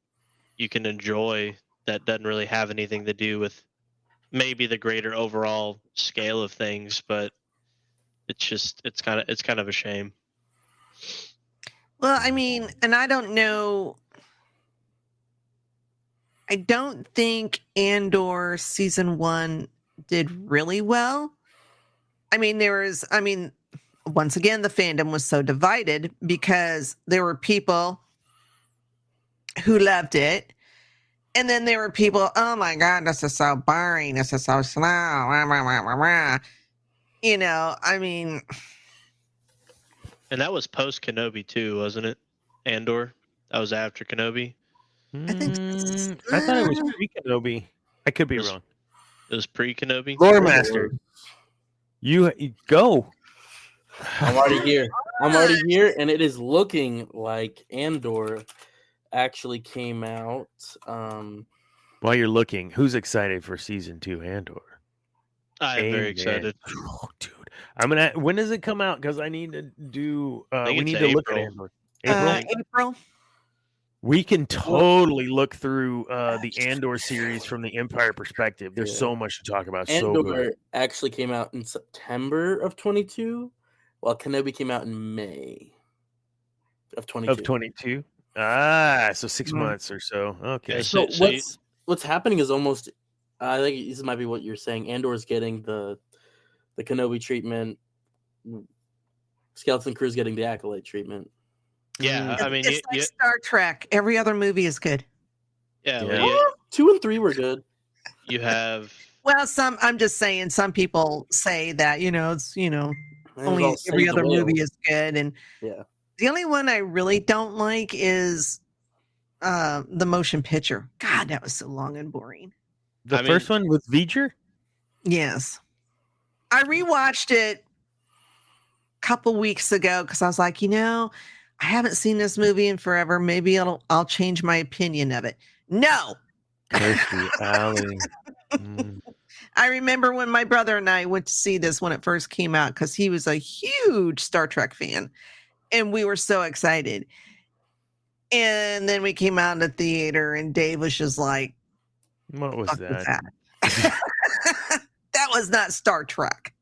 you can enjoy that doesn't really have anything to do with maybe the greater overall scale of things, but it's kind of a shame. Well, and I don't know. I don't think Andor season 1 did really well. Once again, the fandom was so divided because there were people who loved it. And then there were people, oh my God, this is so boring. This is so slow. And that was post Kenobi too, wasn't it? Andor? That was after Kenobi? I think I thought it was pre-Kenobi. I could be wrong. It was pre-Kenobi? Lore Master. You go. I'm already here, and it is looking like Andor actually came out. While you're looking, who's excited for season 2 Andor? I'm very excited. Oh, dude, when does it come out? Because I need to do. We need to look at Andor. April. We can totally look through the Andor series from the Empire perspective. There's so much to talk about. Andor actually came out in September of 22, while Kenobi came out in May of 22. Of 22? So 6 months or so. Okay. Yeah, what's happening is almost, I think this might be what you're saying. Andor's getting the the Kenobi treatment. Skeleton Crew's getting the Acolyte treatment. Yeah, I mean, it's like Star Trek. Every other movie is good. yeah. Yeah. Well, 2 and 3 were good. you have. Well, I'm just saying. Some people say that it's And it was only all every Save the other Whale. movie is good, and Yeah. the only one I really don't like is the motion picture. God, that was so long and boring. The first one with V'ger? Yes. I rewatched it a couple weeks ago because I was like, I haven't seen this movie in forever. Maybe I'll change my opinion of it. No. Kirstie Alley. I remember when my brother and I went to see this when it first came out because he was a huge Star Trek fan. And we were so excited. And then we came out in the theater and Dave was just like, What was that? That was not Star Trek.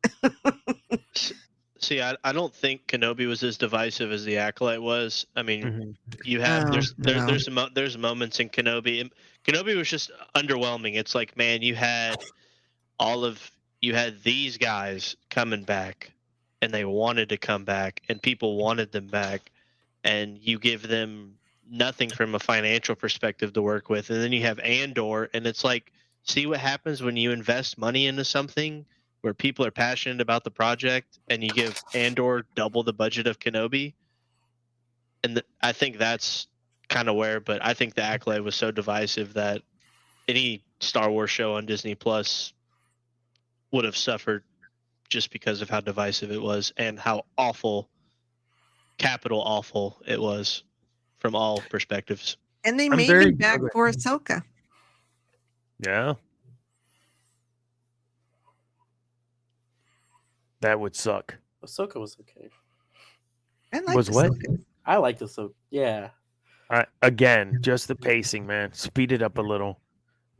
See, I don't think Kenobi was as divisive as the Acolyte was. I mean, you have there's moments in Kenobi. And Kenobi was just underwhelming. It's like, man, you had these guys coming back, and they wanted to come back, and people wanted them back, and you give them nothing from a financial perspective to work with, and then you have Andor, and it's like, see what happens when you invest money into something where people are passionate about the project, and you give Andor double the budget of Kenobi. And I think that's kind of where, but I think the Acolyte was so divisive that any Star Wars show on Disney Plus would have suffered just because of how divisive it was and how awful, capital awful it was from all perspectives. And they made me back for Ahsoka. Yeah. That would suck. Ahsoka was okay. I liked Was what? Ahsoka. I liked Ahsoka. Yeah. Again, just the pacing, man. Speed it up a little.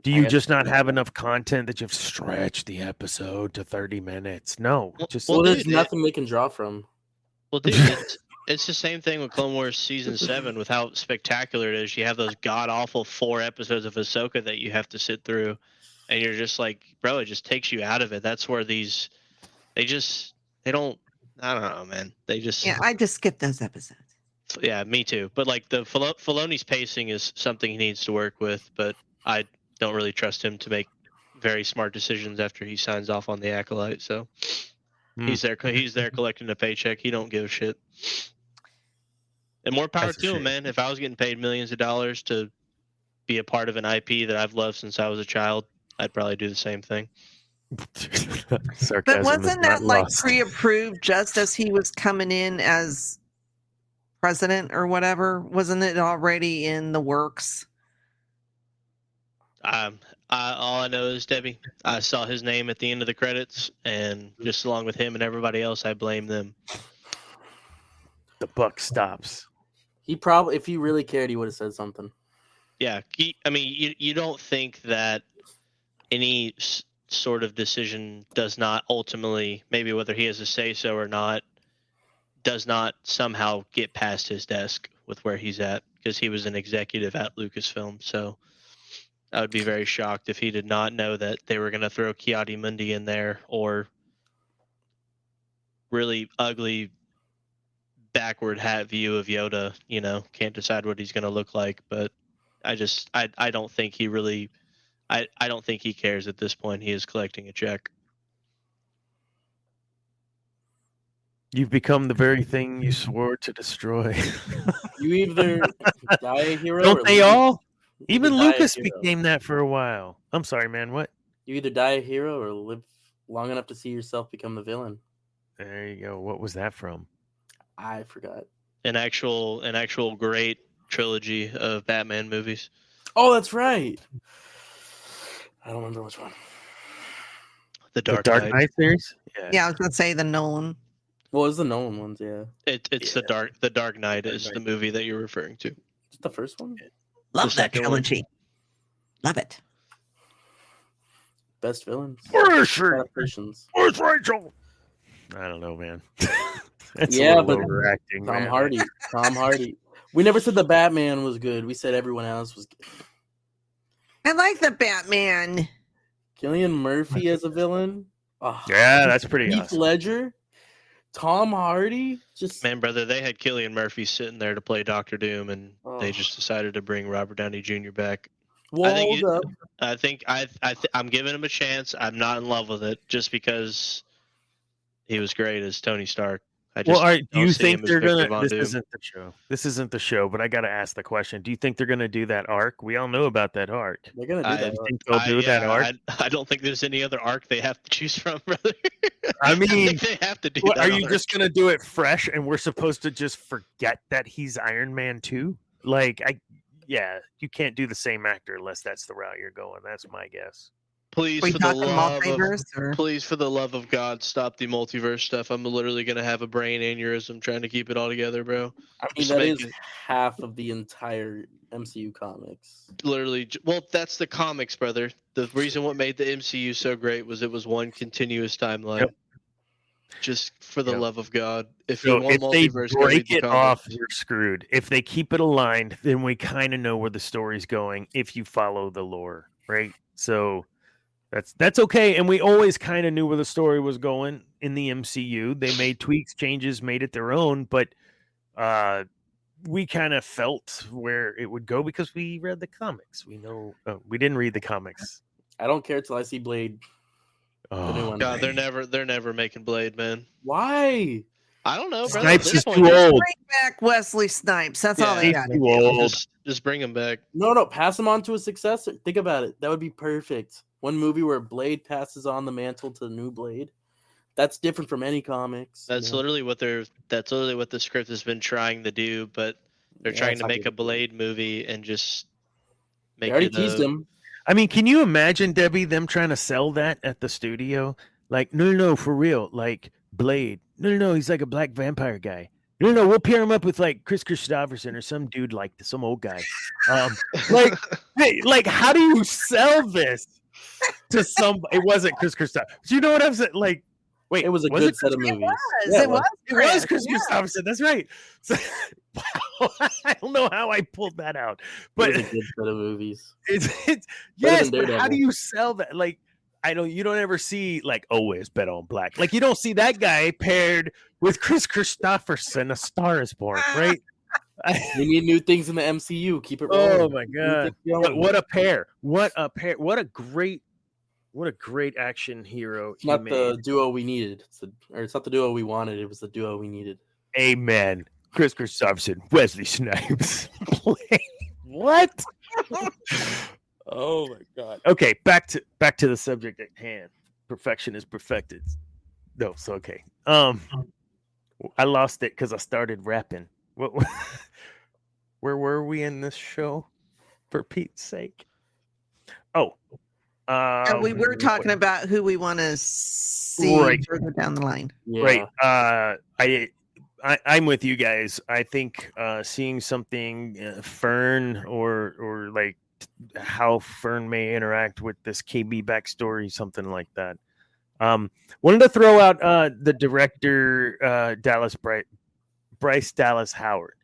Do you just not have enough content that you've stretched the episode to 30 minutes? No. There's nothing they can draw from. Well, dude, it's the same thing with Clone Wars Season 7 with how spectacular it is. You have those god-awful 4 episodes of Ahsoka that you have to sit through, and you're just like, bro, it just takes you out of it. That's where they don't, I don't know, man. They just... Yeah, I just skipped those episodes. Yeah, me too. But like the Filoni's pacing is something he needs to work with, but I don't really trust him to make very smart decisions after he signs off on the Acolyte. So he's there collecting a paycheck. He don't give a shit. And more power to him, man. If I was getting paid millions of dollars to be a part of an IP that I've loved since I was a child, I'd probably do the same thing. But wasn't that like pre-approved just as he was coming in as president or whatever? Wasn't it already in the works? All I know is, Debbie, I saw his name at the end of the credits, and just along with him and everybody else, I blame them. The buck stops. He probably, if he really cared, he would have said something. Yeah, I mean, you don't think that any sort of decision does not ultimately, maybe whether he has a say-so or not, does not somehow get past his desk with where he's at, because he was an executive at Lucasfilm. So I would be very shocked if he did not know that they were going to throw Ki-Adi-Mundi in there, or really ugly backward hat view of Yoda. Can't decide what he's going to look like. But I don't think he really, I don't think he cares at this point. He is collecting a check. You've become the very thing you swore to destroy. You either die a hero, don't they all? Even Lucas became became that for a while. I'm sorry, man. What? You either die a hero or live long enough to see yourself become the villain. There you go. What was that from? I forgot. An actual great trilogy of Batman movies. Oh, that's right. I don't remember which one. The Dark Knight series? Yeah, I was going to say the Nolan. Well, it was the Nolan ones, yeah. It's the Dark Knight is the movie that you're referring to. Is it the first one? Love that trilogy. Love it. Best villains. Where's she? Where's Rachel? I don't know, man. That's but overacting, Tom Hardy. We never said the Batman was good. We said everyone else was good. I like the Batman. Cillian Murphy as a villain. Oh, Yeah, that's pretty Heath awesome. Ledger, Tom Hardy, just Man, brother, they had Cillian Murphy sitting there to play Doctor Doom, and they just decided to bring Robert Downey Jr. back. walls up. I'm giving him a chance. I'm not in love with it just because he was great as Tony Stark. I just Well, all right, do don't you see think him as they're Victor gonna? Von This Doom. isn't the show. This isn't the show, but I got to ask the question: do you think they're gonna do that arc? We all know about that arc. They're gonna do I- that. You think they'll do that arc? I don't think there's any other arc they have to choose from, brother. I I mean, think they have to do Well, that. are you arc. just gonna do it fresh, and we're supposed to just forget that he's Iron Man too? Like, you can't do the same actor unless that's the route you're going. That's my guess. Please, We for the talking love of multiverse or please, for the love of God, stop the multiverse stuff. I'm literally gonna have a brain aneurysm trying to keep it all together, bro. I mean, Just that make is it- half of the entire MCU comics. Literally, well, that's the comics, brother. The reason what made the MCU so great was it was one continuous timeline. Yep. Just for the Yep. love of God, if So you want if they multiverse, go read break the it off, comics. you're screwed. If they keep it aligned, then we kind of know where the story's going if you follow the lore, right? So that's okay. And we always kind of knew where the story was going in the MCU. They made tweaks, changes, made it their own, but we kind of felt where it would go because we read the comics. We know we didn't read the comics. I don't care till I see Blade. The new Oh, one. God, they're never making Blade, man. Why? I don't know, bro. Snipes At is this too point, old. bring back Wesley Snipes. That's all they Yeah. got to Too do. old. Just bring him back. No, pass him on to a successor. Think about it. That would be perfect. One movie where Blade passes on the mantle to the new Blade. That's different from any comics. That's you know? literally what the script has been trying to do, but they're Yeah, trying it's to not make a good. Blade movie and just They make already it teased him. I mean, can you imagine, Debbie, them trying to sell that at the studio? Like, no, for real. Like, Blade. No, he's like a black vampire guy. No, we'll pair him up with like Chris Christopherson or some dude like some old guy. Like, hey, like, how do you sell this to somebody? It wasn't Chris Christopherson. Do you know what I'm saying? Like, wait, It was a was good it set of It movies. was. Yeah, It was. It was Chris, Chris yeah. Christopherson. That's right. So, wow, I don't know how I pulled that out, It but was a good set of movies. it's Better yes. than But how do Daredevil. you sell that? Like, you don't ever see like always bet on black. Like, you don't see that guy paired with Chris Christopherson. A Star is Born, right? We need new things in the MCU. Keep it Oh rolling. my Keep god! it going. What a pair! What a pair! What a great action hero! It's he not made. the duo we needed. It's not the duo we wanted. It was the duo we needed. Amen. Chris Christopherson, Wesley Snipes. What? Oh my god. Okay, back to the subject at hand. Perfection is perfected. No, it's okay. I lost it because I started rapping. What? Where were we in this show? For Pete's sake. Oh. We were talking about who we want to see Right. further down the line. Yeah. Right. I'm with you guys. I think seeing something Fern or like how Fern may interact with this KB backstory, something like that. Wanted to throw out the director Bryce Dallas Howard.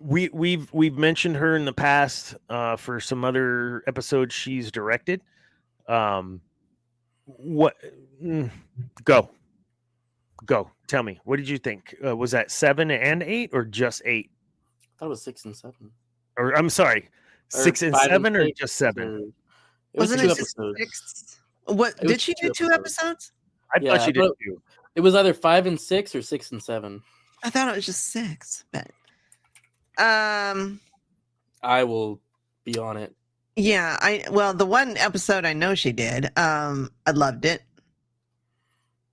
We've mentioned her in the past for some other episodes she's directed. What? Go. Tell me, what did you think? Was that 7 and 8 or just 8? I thought it was 6 and 7. Or I'm sorry, Or 6 and 5 and 7 or 6, just 7? or- It was Wasn't 2 it just episodes. 6? What It was did she do? 2 2 episodes? I Yeah, thought she did but- too. It was either 5 and 6 or 6 and 7. I thought it was just 6. But I will be on it. yeah, the one episode I know she did. I loved it.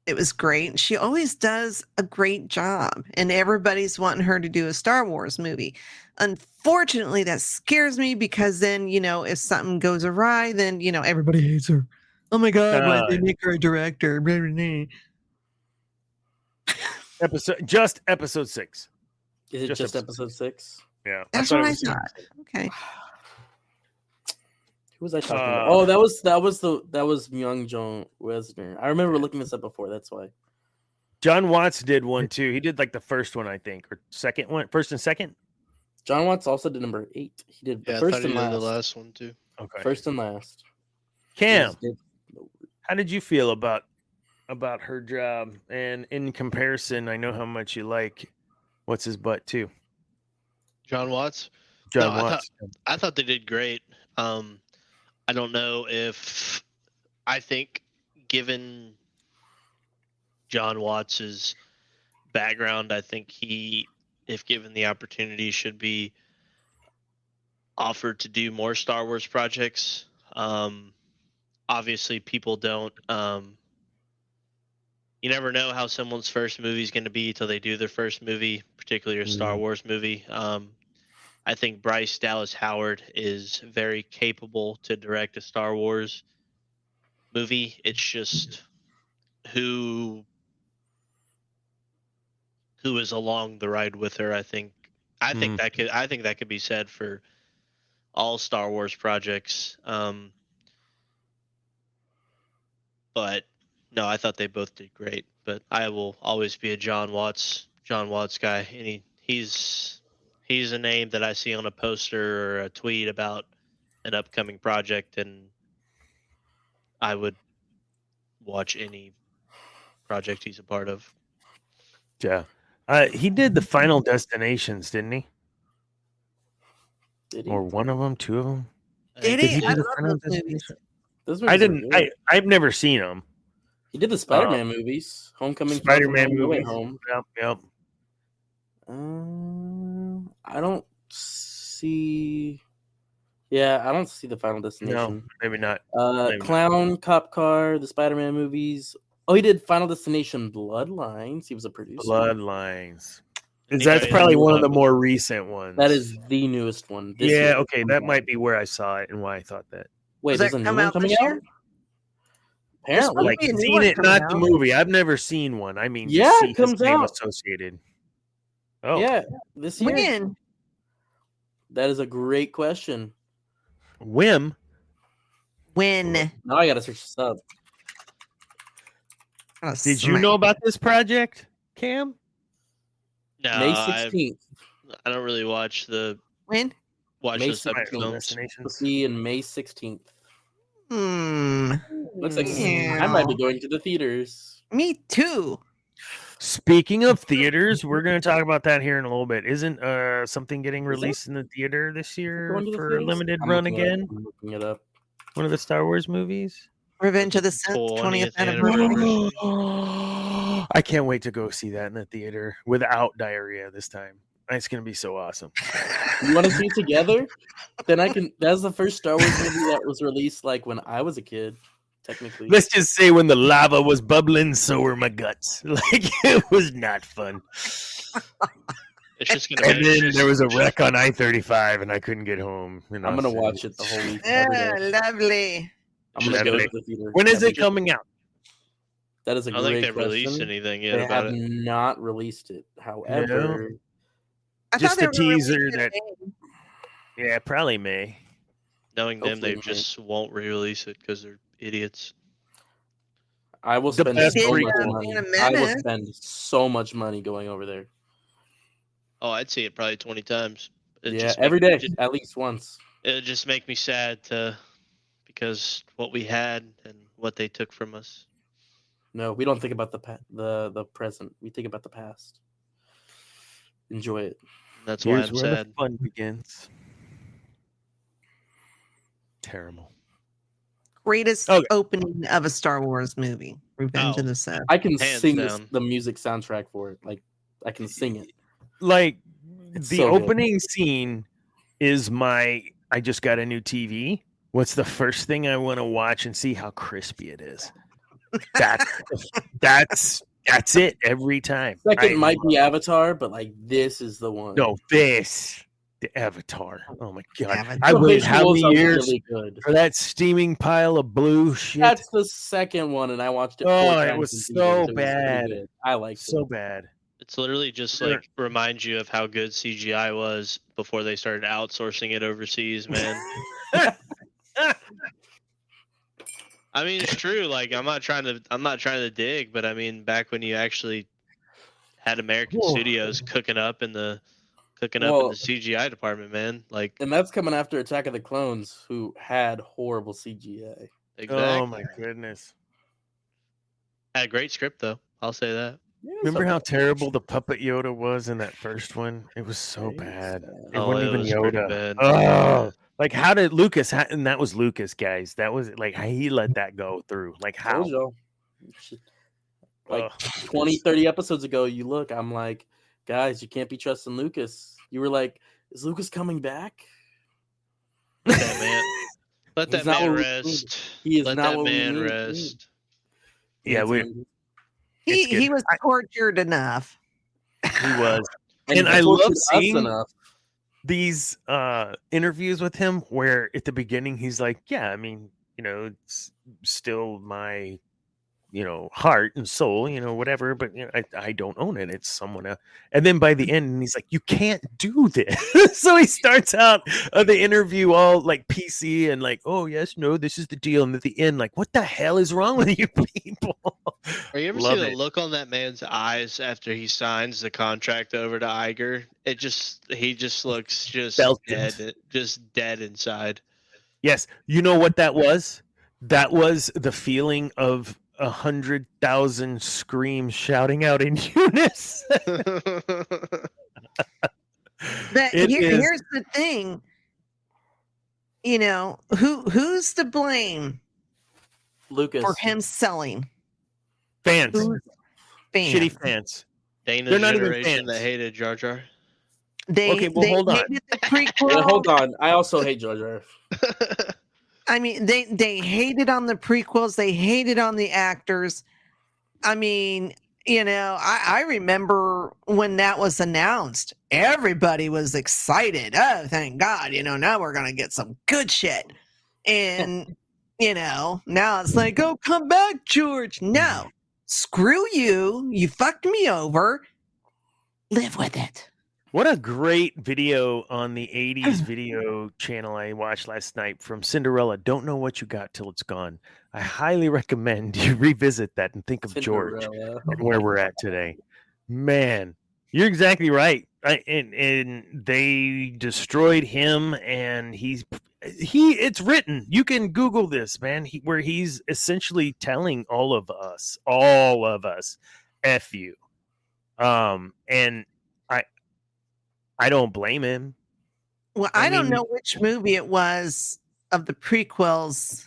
It was great. She always does a great job, and everybody's wanting her to do a Star Wars movie. Unfortunately, that scares me because then, if something goes awry, then, everybody hates her. Oh my God, why did they make her a director? Episode 6. Is it Just just episode episode 6? Yeah, That's thought what it I was thought. Okay. Who was I talking about? Oh, that was Young Joan Wesner. I remember looking this up before. That's why. John Watts did one too. He did like the first one, I think, or second one, first and second. John Watts also did number 8. He did Yeah, the I first thought he and did last. the last one too. Okay. First and last. Cam, How did you feel about her job? And in comparison, I know how much you like what's his butt too, John Watts. John No, Watts. I thought they did great. I don't know if I think given John Watts's background, I think he, if given the opportunity, should be offered to do more Star Wars projects. Obviously, people don't. You never know how someone's first movie is going to be till they do their first movie, particularly a Star Wars movie. I think Bryce Dallas Howard is very capable to direct a Star Wars movie. It's just who is along the ride with her. I think that could be said for all Star Wars projects. But no, I thought they both did great. But I will always be a John Watts guy. And he's a name that I see on a poster or a tweet about an upcoming project, and I would watch any project he's a part of. Yeah. He did the Final Destinations, didn't he? Did he? Or one of them, two of them? Did Did he? he do I the love Final those movies. Destination? Those I movies are didn't. good. I've never seen them. He did the Spider-Man movies. Homecoming, Spider-Man Far From Home, No Way movies. Home. Yep. I don't see. Yeah, I don't see the Final No, Destination. maybe not. Clown, Cop Car, the Spider-Man movies. Oh, he did Final Destination Bloodlines. He was a producer. Bloodlines. Anybody That's probably that- one of the more recent ones. That is the newest one. This Yeah, year. okay. That might be where I saw it and why I thought that. Wait, Does there's that a new come one out coming this out? year? Apparently. Like- Like be a new seen one it, coming not the out. movie. I've never seen one. I mean, Yeah, just it see his comes name out. associated. Oh, Yeah, this year. When? That is a great question. Whim. When? Now I gotta search this up. Oh, Did you know about this project, Cam? No, May I 16th. don't really watch When? those May type of 16th. films. We'll Destinations. see in May 16th. Looks like Yeah. I might be going to the theaters. Me too. Speaking of theaters, we're going to talk about that here in a little bit. Isn't something getting Is it? released in the theater this year Going to the for a theaters? limited I'm run looking it up. again? I'm looking it up. One of the Star Wars movies? Revenge of the Sith 20th anniversary. I can't wait to go see that in the theater without diarrhea this time. It's going to be so awesome. You want to see it together? Then I can. That's the first Star Wars movie that was released like when I was a kid, technically. Let's just say when the lava was bubbling, so were my guts. Like, it was not fun. It's just gonna. And be then there was a wreck on I-35, and I couldn't get home. I'm gonna watch it the whole week. Yeah, every day. lovely. I'm gonna go Lovely. to the theater. When is every it day. coming out? That is a I don't think great they've question. released anything yet They about have it. not released it. However, I Just thought they a were gonna release teaser it that- today. Yeah, probably May. Knowing them, they Hopefully, just won't re-release it because they're idiots. I will The spend best so much prequel. money. Phantom I will Menace. spend so much money going over there. Oh, I'd see it probably 20 times. It'd Yeah, just every make- day, at least once. It'd just make me sad because what we had and what they took from us. No, we don't think about the present. We think about the past. Enjoy it. That's why Here's I'm where sad. the fun begins. Terrible. Greatest Okay. opening of a Star Wars movie. Revenge Oh. of the Sith. I can Hands sing down. the music soundtrack for it. Like I can sing it. Like, It's the so good. opening scene is I just got a new TV. What's the first thing I want to watch and see how crispy it is? That's it every time. Second might be Avatar, but like this is the one. No, the Avatar. Oh my god! Avatar. I The waited how visuals many are years really good. for that steaming pile of blue shit? That's the second one, and I watched it. 4 Oh, it times was in so theaters. It was pretty bad. good. I liked so it. bad. It's literally just Sure. like reminds you of how good CGI was before they started outsourcing it overseas, man. I mean, it's true. Like, I'm not trying to dig, but I mean, back when you actually had American Whoa. studios cooking up in the Well- CGI department, man. Like, And that's coming after Attack of the Clones, who had horrible CGI. exactly. Oh my goodness! Had a great script though. I'll say that. Yeah, Remember so- how terrible the puppet Yoda was in that first one? It was so bad. It Oh, wasn't it even was pretty Yoda. bad. Oh, like how did Lucas? And that was Lucas, guys. That was like he let that go through. Like how? Told y'all. Like Ugh. 20, 30 episodes ago, I'm like, guys, you can't be trusting Lucas. You were like, is Lucas coming back? Let that man, let He's that not man what we rest. need. He is Let not that what we man need. rest. Yeah, It's we. gonna be- It's good. He was tortured enough. He was, and and he I love tortured us seeing enough. these interviews with him where at the beginning he's like, yeah, I mean, it's still my heart and soul, whatever, but I don't own it. It's someone else. And then by the end, he's like, you can't do this. So he starts out the interview all like PC and like, oh yes, no, this is the deal. And at the end, like, what the hell is wrong with you people? Are you ever see Love the it. look on that man's eyes after he signs the contract over to Iger? He just looks just Belted. dead inside. Yes. You know what that was? That was the feeling of 100,000 screams shouting out in unison. But here's the thing. Who's to blame Lucas. for him selling? Fans. Who's fans? Shitty fans. Dana's They're not even generation that fans. hated Jar Jar. Okay, well, hold on. hated the prequel. Wait, hold on. I also hate Jar Jar. I mean, they hated on the prequels. They hated on the actors. I mean, I remember when that was announced, everybody was excited. Oh, thank God. Now we're going to get some good shit. And, now it's like, oh, come back, George. No, screw you. You fucked me over. Live with it. What a great video on the 80s video channel I watched last night from Cinderella. Don't know what you got till it's gone. I highly recommend you revisit that and think of George Cinderella. and where we're at today. Man, you're exactly right. And they destroyed him, and it's written. You can Google this, man, where he's essentially telling all of us, F you. And I don't blame him. Well, I don't know which movie it was of the prequels.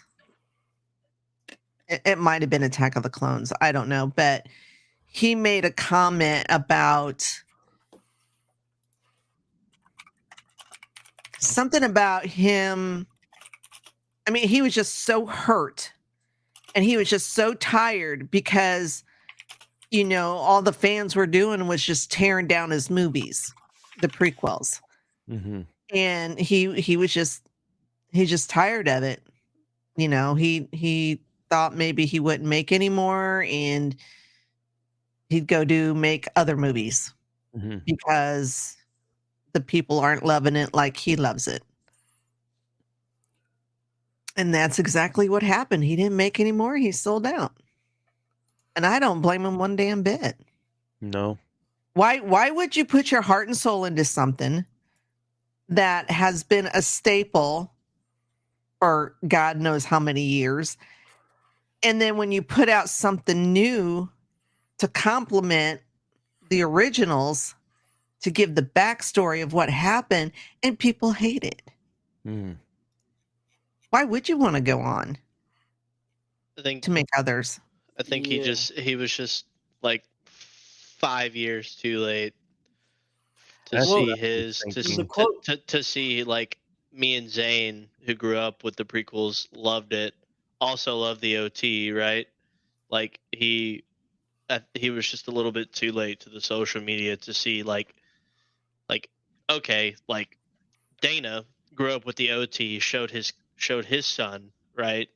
It might have been Attack of the Clones. I don't know. But he made a comment about something about him. I mean, he was just so hurt. And he was just so tired because, all the fans were doing was just tearing down his movies, the prequels. Mm-hmm. And he's just tired of it. He thought maybe he wouldn't make anymore and he'd go make other movies because the people aren't loving it like he loves it. And that's exactly what happened. He didn't make any more. He sold out. And I don't blame him one damn bit. No. Why would you put your heart and soul into something that has been a staple for God knows how many years? And then when you put out something new to complement the originals, to give the backstory of what happened, and people hate it. Why would you want to go on to make others? I think he was just like 5 years too late to see like me and Zane, who grew up with the prequels, loved it. Also loved the OT, right? Like he was just a little bit too late to the social media to see like okay, like Dana grew up with the OT, showed his son, right,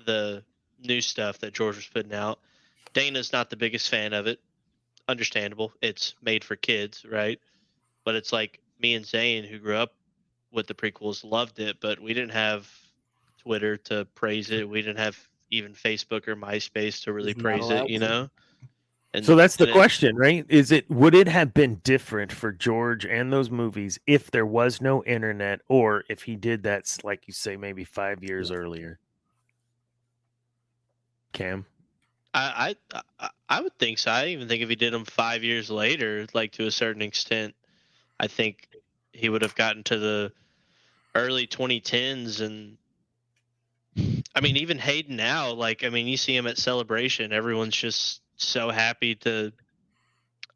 the new stuff that George was putting out. Dana's not the biggest fan of it. Understandable. It's made for kids, right? But it's like me and Zane, who grew up with the prequels, loved it, but we didn't have Twitter to praise it. We didn't have even Facebook or MySpace to really praise it, And so that's the question, right? Would it have been different for George and those movies if there was no internet, or if he did that, like you say, maybe 5 years earlier? Cam? I would think so. I even think if he did them 5 years later, like to a certain extent, I think he would have gotten to the early 2010s. And I mean, even Hayden now, like, I mean, you see him at Celebration, everyone's just so happy to.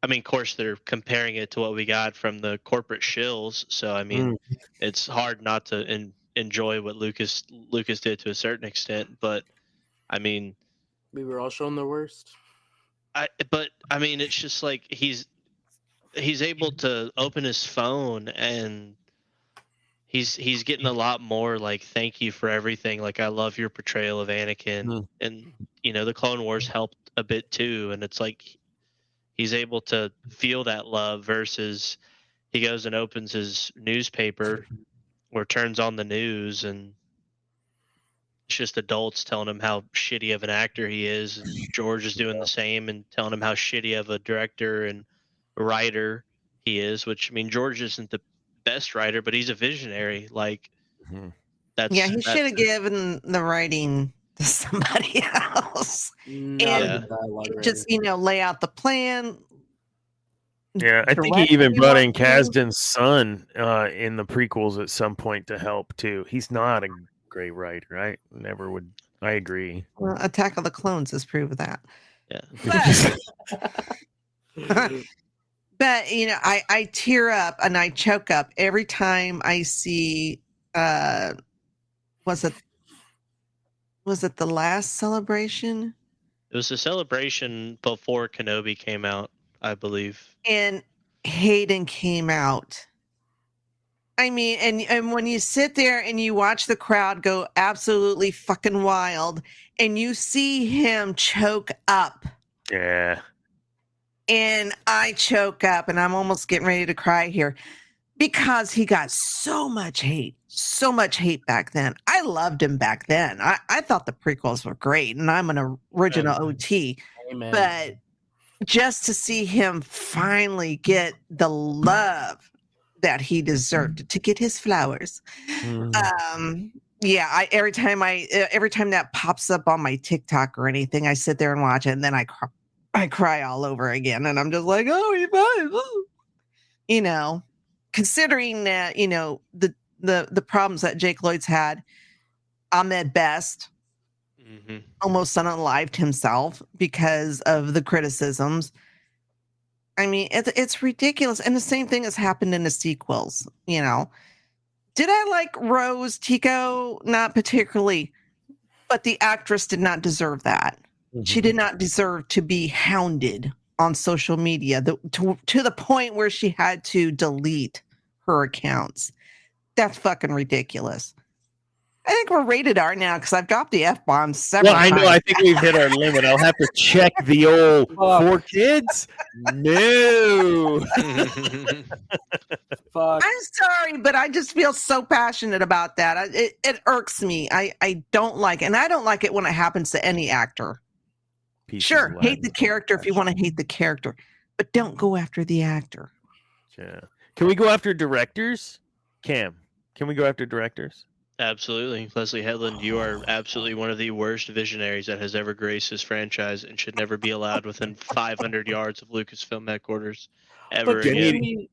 I mean, of course, they're comparing it to what we got from the corporate shills, so I mean, it's hard not to enjoy what Lucas did to a certain extent. But I mean, We were all shown the worst. But I mean, it's just like he's able to open his phone and he's getting a lot more like thank you for everything. Like I love your portrayal of Anakin, and the Clone Wars helped a bit too. And it's like he's able to feel that love versus he goes and opens his newspaper or turns on the news and it's just adults telling him how shitty of an actor he is, and George is doing the same and telling him how shitty of a director and writer he is. Which I mean, George isn't the best writer, but he's a visionary. Like he should have given the writing to somebody else and just lay out the plan. Yeah, I think he even brought in Kasdan's son in the prequels at some point to help too. He's not a great writer. I never would. I agree. Well, Attack of the Clones has proved that. Yeah. But I tear up and I choke up every time I see. Was it the last Celebration? It was a Celebration before Kenobi came out, I believe. And Hayden came out. I mean, and when you sit there and you watch the crowd go absolutely fucking wild and you see him choke up. Yeah. And I choke up and I'm almost getting ready to cry here because he got so much hate back then. I loved him back then. I thought the prequels were great and I'm an original OT. Amen. But just to see him finally get the love that he deserved, to get his flowers. Yeah, every time that pops up on my TikTok or anything, I sit there and watch it, and then I cry all over again, and I'm just like, oh, he fine. Considering that the problems that Jake Lloyd's had, Ahmed Best almost unalived himself because of the criticisms. I mean, it's ridiculous. And the same thing has happened in the sequels, Did I like Rose Tico? Not particularly. But the actress did not deserve that. She did not deserve to be hounded on social media to the point where she had to delete her accounts. That's fucking ridiculous. I think we're rated R now because I've dropped the F-bomb several times. Well, I know. I think we've hit our limit. I'll have to check the old 4 kids. No. Fuck. I'm sorry, but I just feel so passionate about that. It irks me. I don't like it. And I don't like it when it happens to any actor. Sure, hate the character if you want to hate the character, but don't go after the actor. Yeah. Can we go after directors? Cam, can we go after directors? Absolutely. Leslie Headland, you are absolutely one of the worst visionaries that has ever graced this franchise and should never be allowed within 500 yards of Lucasfilm headquarters ever again.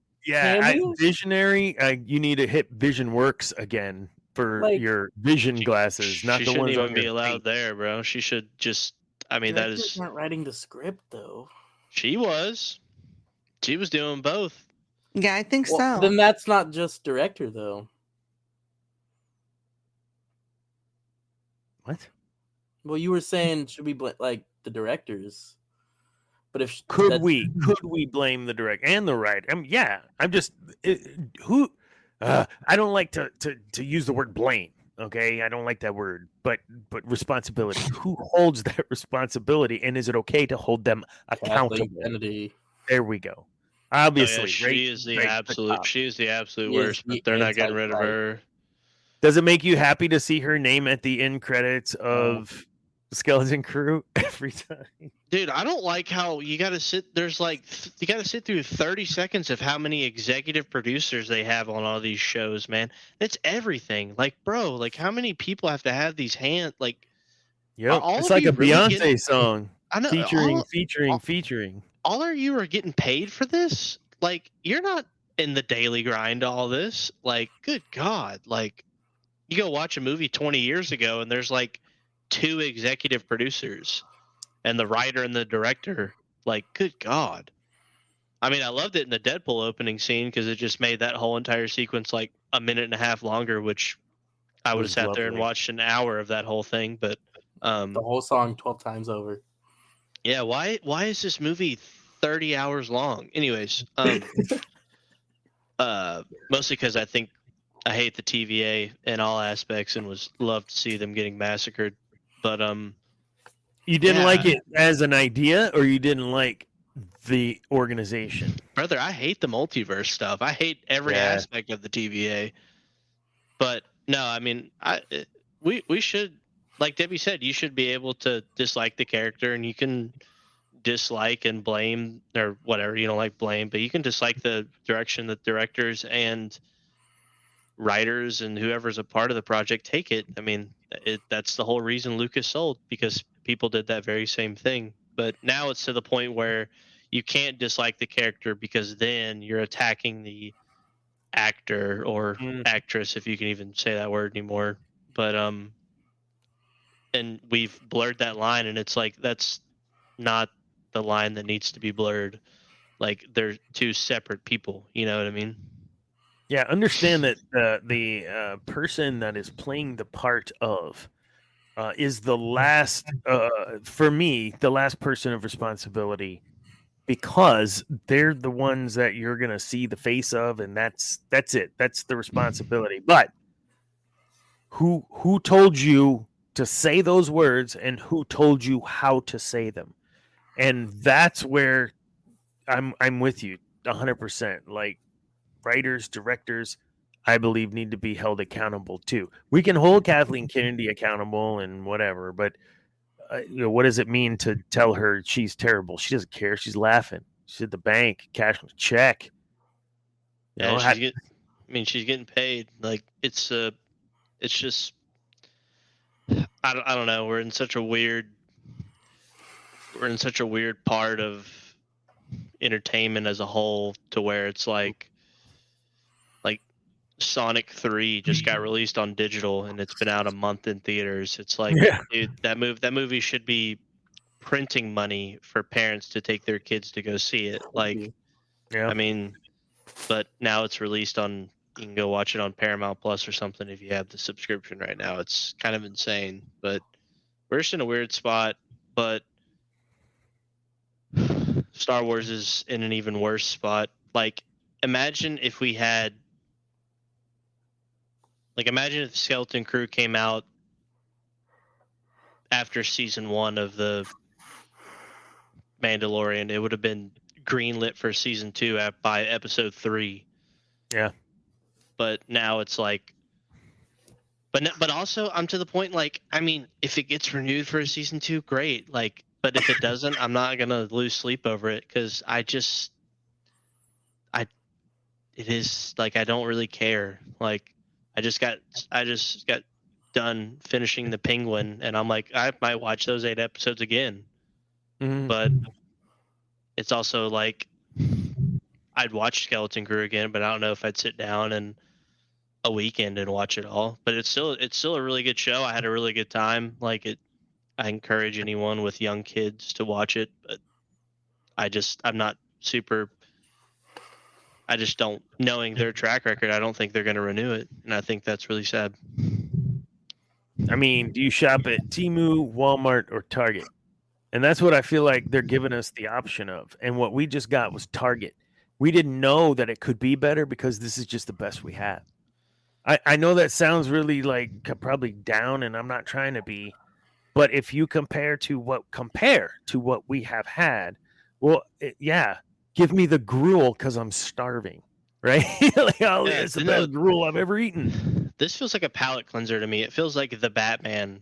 Visionary, you need to hit Vision Works again for your vision glasses, not the ones even be allowed there, bro. She should just, I mean, that is... not writing the script, though. She was doing both. Yeah, I think so. Then that's not just director, though. What? Well, you were saying should we like the directors, but if could we blame the director and the writer? I'm just I don't like to use the word blame. Okay, I don't like that word, but responsibility. Who holds that responsibility, and is it okay to hold them accountable? There we go. Obviously, she is the absolute worst, but they're not getting rid of her. Does it make you happy to see her name at the end credits of Skeleton Crew every time? Dude, I don't like how you got to sit. There's you got to sit through 30 seconds of how many executive producers they have on all these shows, man. It's everything. Bro, how many people have to have these hands? Yep, it's like a Beyonce song. I know featuring. all of you are getting paid for this. Like, you're not in the daily grind to all this. Like, good God. Like, you go watch a movie 20 years ago and there's like 2 executive producers and the writer and the director. Like, good God. I mean, I loved it in the Deadpool opening scene because it just made that whole entire sequence like a minute and a half longer, which I would have Was sat there and lovely. watched an hour of that whole thing. But The whole song 12 times over. yeah, why is this movie 30 hours long? Anyways, mostly because I think I hate the TVA in all aspects and was love to see them getting massacred. But You didn't Yeah. like it as an idea, or you didn't like the organization? brother, I hate the multiverse stuff. I hate every Yeah. aspect of the TVA. But no, I mean, we should, like Debbie said, you should be able to dislike the character, and you can dislike and blame or whatever. You don't like blame, but you can dislike the direction that directors and writers and whoever's a part of the project take it. I mean, that's the whole reason Lucas sold, because people did that very same thing. But now it's to the point where you can't dislike the character because then you're attacking the actor or actress, if you can even say that word anymore. But and we've blurred that line, and it's like that's not the line that needs to be blurred. Like, they're 2 separate people. You know what I mean? Yeah, understand that the person that is playing the part of is the last, for me, the last person of responsibility, because they're the ones that you're gonna see the face of, and that's it. That's the responsibility. But who told you to say those words, and who told you how to say them? And that's where I'm with you 100%. Like, writers, directors, I believe, need to be held accountable too. We can hold Kathleen Kennedy accountable and whatever, but what does it mean to tell her she's terrible? She doesn't care. She's laughing. She's at the bank, cashing a check. You Yeah, know, she's getting paid. Like, it's just, I don't know. We're in such a weird part of entertainment as a whole, to where it's like Sonic 3 just got released on digital and it's been out a month in theaters. It's like, Yeah. dude, that movie should be printing money for parents to take their kids to go see it. Like, yeah. I mean, but now it's released on, you can go watch it on Paramount Plus or something if you have the subscription right now. It's kind of insane, but we're just in a weird spot. But Star Wars is in an even worse spot. Like, imagine if the Skeleton Crew came out after season 1 of the Mandalorian. It would have been greenlit for season 2 by episode 3. Yeah. But now it's like, but also I'm to the point, like, I mean, if it gets renewed for a season 2, great. Like, but if it doesn't, I'm not gonna lose sleep over it, because it is like, I don't really care. Like, I just got done finishing The Penguin, and I'm like, I might watch those 8 episodes again. Mhm. But it's also like, I'd watch Skeleton Crew again, but I don't know if I'd sit down and a weekend and watch it all. But it's still a really good show. I had a really good time. Like, I encourage anyone with young kids to watch it, but I'm not super. I just don't, knowing their track record, I don't think they're going to renew it, and I think that's really sad. I mean, do you shop at Temu, Walmart, or Target? And that's what I feel like they're giving us the option of. And what we just got was Target. We didn't know that it could be better because this is just the best we have. I know that sounds really like probably down, and I'm not trying to be, but if you compare to what we have had, well, yeah, give me the gruel because I'm starving, right? Like, oh, Yeah, it's the best gruel I've ever eaten. This feels like a palate cleanser to me. It feels like the Batman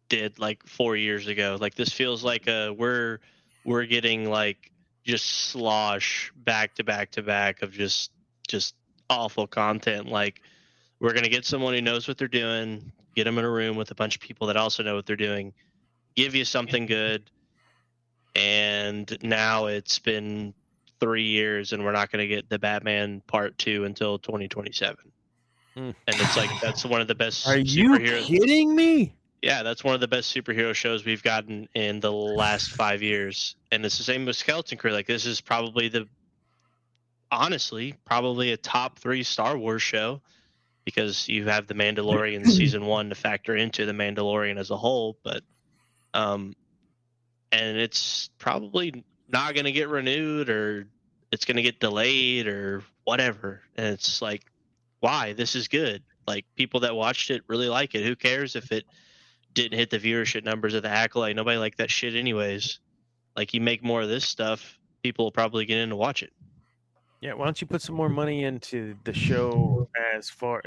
did like 4 years ago. Like, this feels like we're getting like just slosh back to back to back of just awful content. Like, we're gonna get someone who knows what they're doing, get them in a room with a bunch of people that also know what they're doing, give you something good, and now it's been 3 years, and we're not going to get the Batman Part 2 until 2027. And it's like, that's one of the best Are you kidding me? Yeah, that's one of the best superhero shows we've gotten in the last 5 years. And it's the same with Skeleton Crew. Like, this is probably honestly, probably a top 3 Star Wars show, because you have the Mandalorian season 1 to factor into the Mandalorian as a whole. But, and it's probably not going to get renewed, or it's going to get delayed or whatever. And it's like, why? This is good. Like, people that watched it really like it. Who cares if it didn't hit the viewership numbers of the Acolyte? Nobody liked that shit anyways. Like, you make more of this stuff, people will probably get in to watch it. Yeah, why don't you put some more money into the show? As far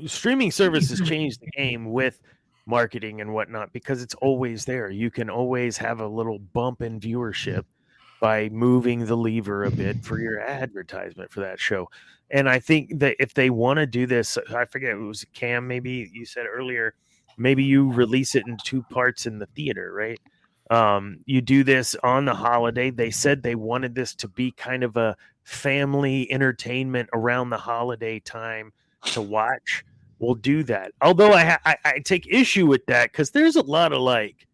streaming services change the game with marketing and whatnot, because it's always there. You can always have a little bump in viewership by moving the lever a bit for your advertisement for that show. And I think that if they want to do this, I forget, it was Cam, maybe you said earlier, maybe you release it in 2 parts in the theater, right? You do this on the holiday. They said they wanted this to be kind of a family entertainment around the holiday time to watch. We'll do that. Although I take issue with that, because there's a lot of like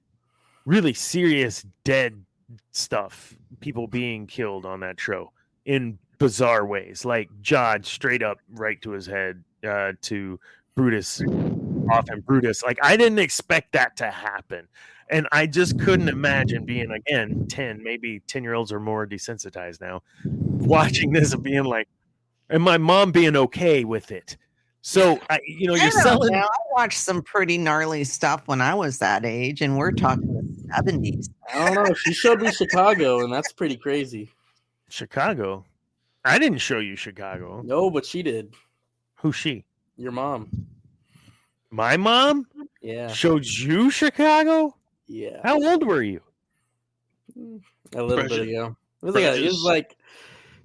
really serious dead stuff, people being killed on that show in bizarre ways, like Jod straight up right to his head, to Brutus, often Brutus. Like, I didn't expect that to happen. And I just couldn't imagine being, again, 10, maybe 10-year-olds or more desensitized now, watching this and being like, and my mom being okay with it. So, you're selling. I watched some pretty gnarly stuff when I was that age, and we're talking the 70s. I don't know. She showed me Chicago, and that's pretty crazy. Chicago? I didn't show you Chicago. No, but she did. Who's she? Your mom. My mom? Yeah. Showed you Chicago? Yeah. How old were you? A little bit ago. It was like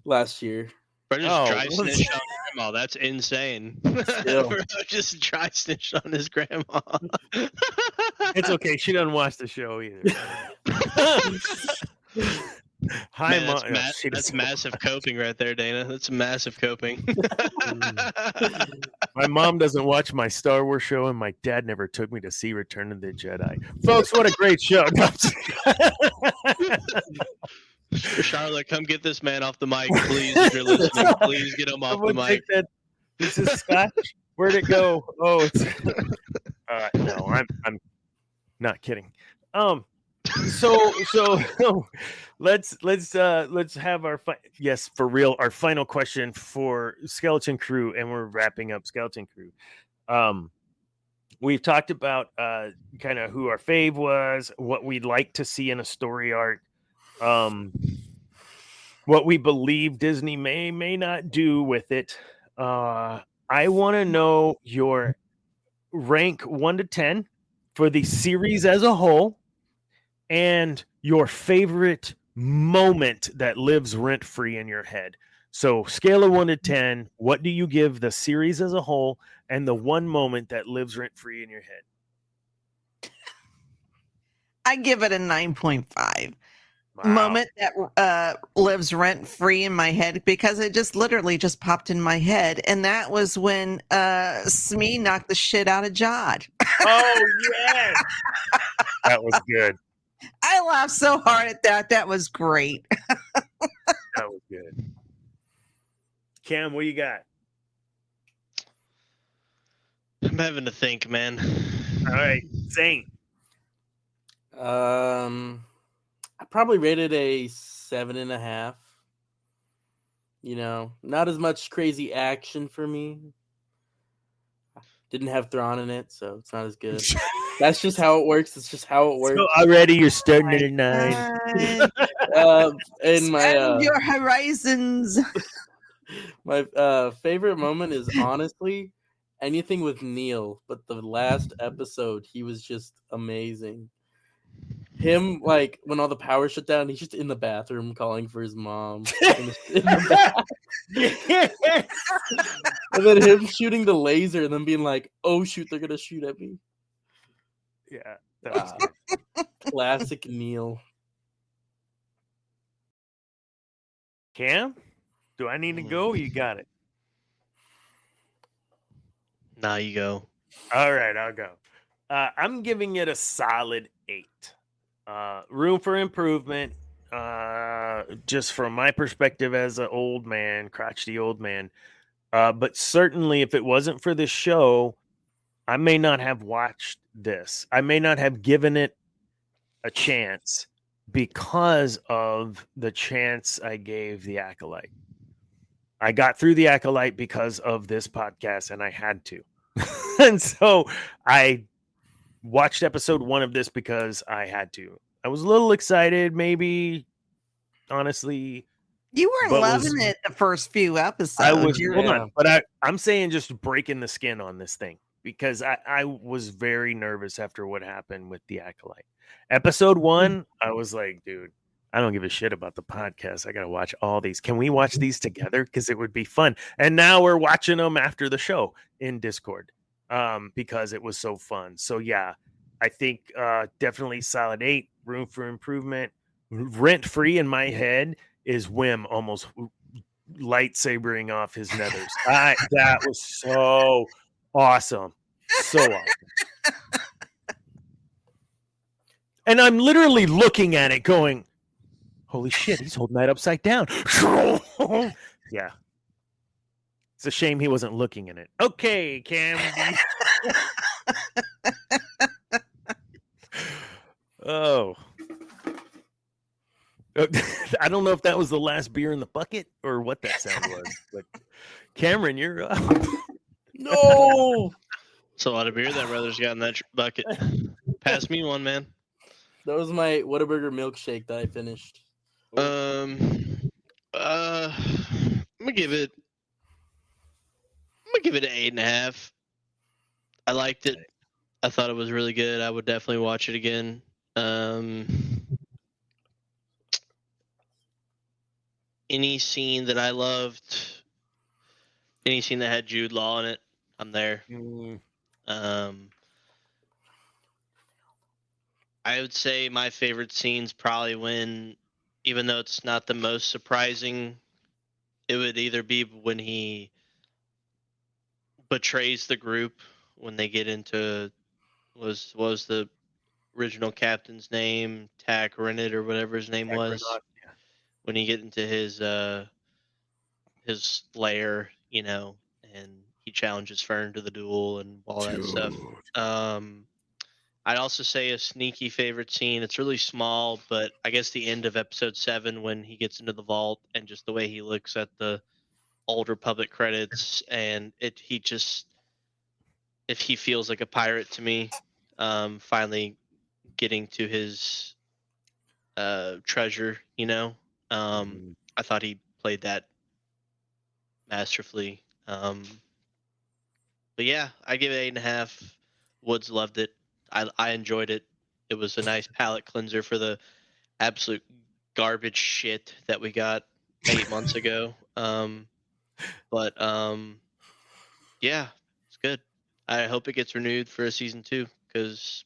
last year. Just dry snitched on grandma. That's insane. Just dry snitched on his grandma. It's okay. She doesn't watch the show either. Hi, Mom. That's massive coping right there, Dana. That's massive coping. My mom doesn't watch my Star Wars show, and my dad never took me to see Return of the Jedi. Folks, what a great show. Charlotte, come get this man off the mic, please, if you're listening. Please get him off the mic. This is Scotch. Where'd it go? Oh, it's no, I'm not kidding. So let's have our for real, our final question for Skeleton Crew, and we're wrapping up Skeleton Crew. We've talked about kind of who our fave was, what we'd like to see in a story arc, what we believe Disney may not do with it. I want to know your rank 1 to 10 for the series as a whole, and your favorite moment that lives rent-free in your head. So, scale of 1 to 10, what do you give the series as a whole, and the one moment that lives rent-free in your head? I give it a 9.5. Wow. Moment that lives rent-free in my head, because it just literally just popped in my head, and that was when Smee knocked the shit out of Jod. Oh, yes! That was good. I laughed so hard at that. That was great. That was good. Cam, what you got? I'm having to think, man. All right, Zane. I probably rated a 7.5. Not as much crazy action for me. Didn't have Thrawn in it, so it's not as good. That's just how it works. It's just how it works. So already you're starting at a 9. And your horizons. My favorite moment is honestly anything with Neil, but the last episode, he was just amazing. Him, like, when all the power shut down, he's just in the bathroom calling for his mom. in the and then him shooting the laser and then being like, oh, shoot, they're going to shoot at me. Yeah. That was classic Neil. Cam, do I need to go? You got it. Now you go. All right, I'll go. I'm giving it a solid 8. Room for improvement. Just from my perspective as an old man, crotchety old man. But certainly, if it wasn't for this show, I may not have watched this. I may not have given it a chance because of the chance I gave The Acolyte. I got through The Acolyte because of this podcast, and I had to. And so I watched episode 1 of this because I had to. I was a little excited, maybe, honestly. You weren't But loving it the first few episodes. I was, You're- hold on, but I'm saying just breaking the skin on this thing because I was very nervous after what happened with The Acolyte. Episode 1, I was like, dude, I don't give a shit about the podcast. I got to watch all these. Can we watch these together? Because it would be fun. And now we're watching them after the show in Discord because it was so fun. So, yeah, I think definitely solid 8, room for improvement. Rent free in my head is Wim almost lightsabering off his nethers. That was so awesome. So awesome. And I'm literally looking at it going, holy shit, he's holding that upside down. Yeah. It's a shame he wasn't looking in it. Okay, Cam. Oh. I don't know if that was the last beer in the bucket or what that sound was. But Cameron, you're up. No. It's a lot of beer that brother's got in that bucket. Pass me one, man. That was my Whataburger milkshake that I finished. I'm gonna give it an 8.5. I liked it. I thought it was really good. I would definitely watch it again. Any scene that I loved, any scene that had Jude Law in it, I'm there. I would say my favorite scene's probably when, even though it's not the most surprising, it would either be when he betrays the group when they get into was the original captain's name, Tack Rennet or whatever his name was. Yeah. When he get into his lair, and he challenges Fern to the duel and all that stuff. I'd also say a sneaky favorite scene. It's really small, but I guess the end of episode 7 when he gets into the vault and just the way he looks at the Old Republic credits, and if he feels like a pirate to me, finally getting to his treasure, I thought he played that masterfully. But yeah, I give it 8.5. Woods loved it. I enjoyed it. It was a nice palate cleanser for the absolute garbage shit that we got 8 months ago. But yeah, it's good. I hope it gets renewed for a season 2 because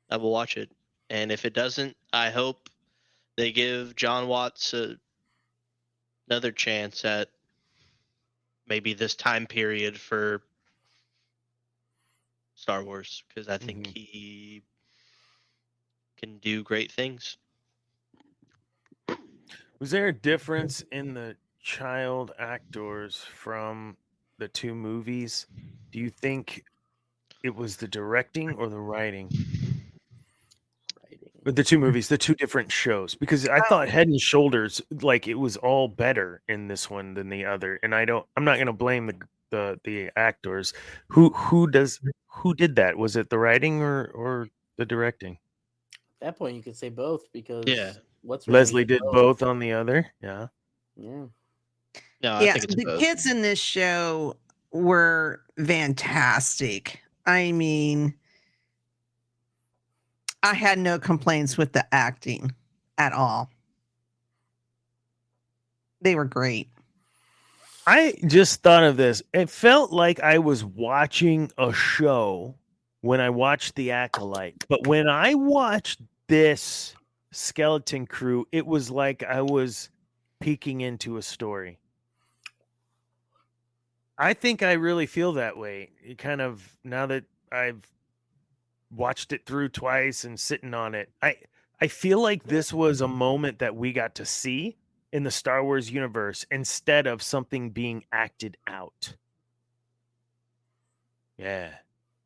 I will watch it. And if it doesn't, I hope they give John Watts another chance at maybe this time period for Star Wars because I think he can do great things. Was there a difference in the child actors from the 2 movies? Do you think it was the directing or the writing? But the 2 movies, the 2 different shows, because I thought Head and Shoulders, like it was all better in this one than the other, and I'm not going to blame the actors. Who did that? Was it the writing or the directing? At that point, you could say both because Leslie did both on the other. Yeah. No, I think it's the both. kids in this show were fantastic. I mean, I had no complaints with the acting at all. They were great. I just thought of this. It felt like I was watching a show when I watched The Acolyte. But when I watched this Skeleton Crew, it was like I was peeking into a story. I think I really feel that way. It kind of, now that I've watched it through twice and sitting on it, I feel like this was a moment that we got to see in the Star Wars universe instead of something being acted out. Yeah.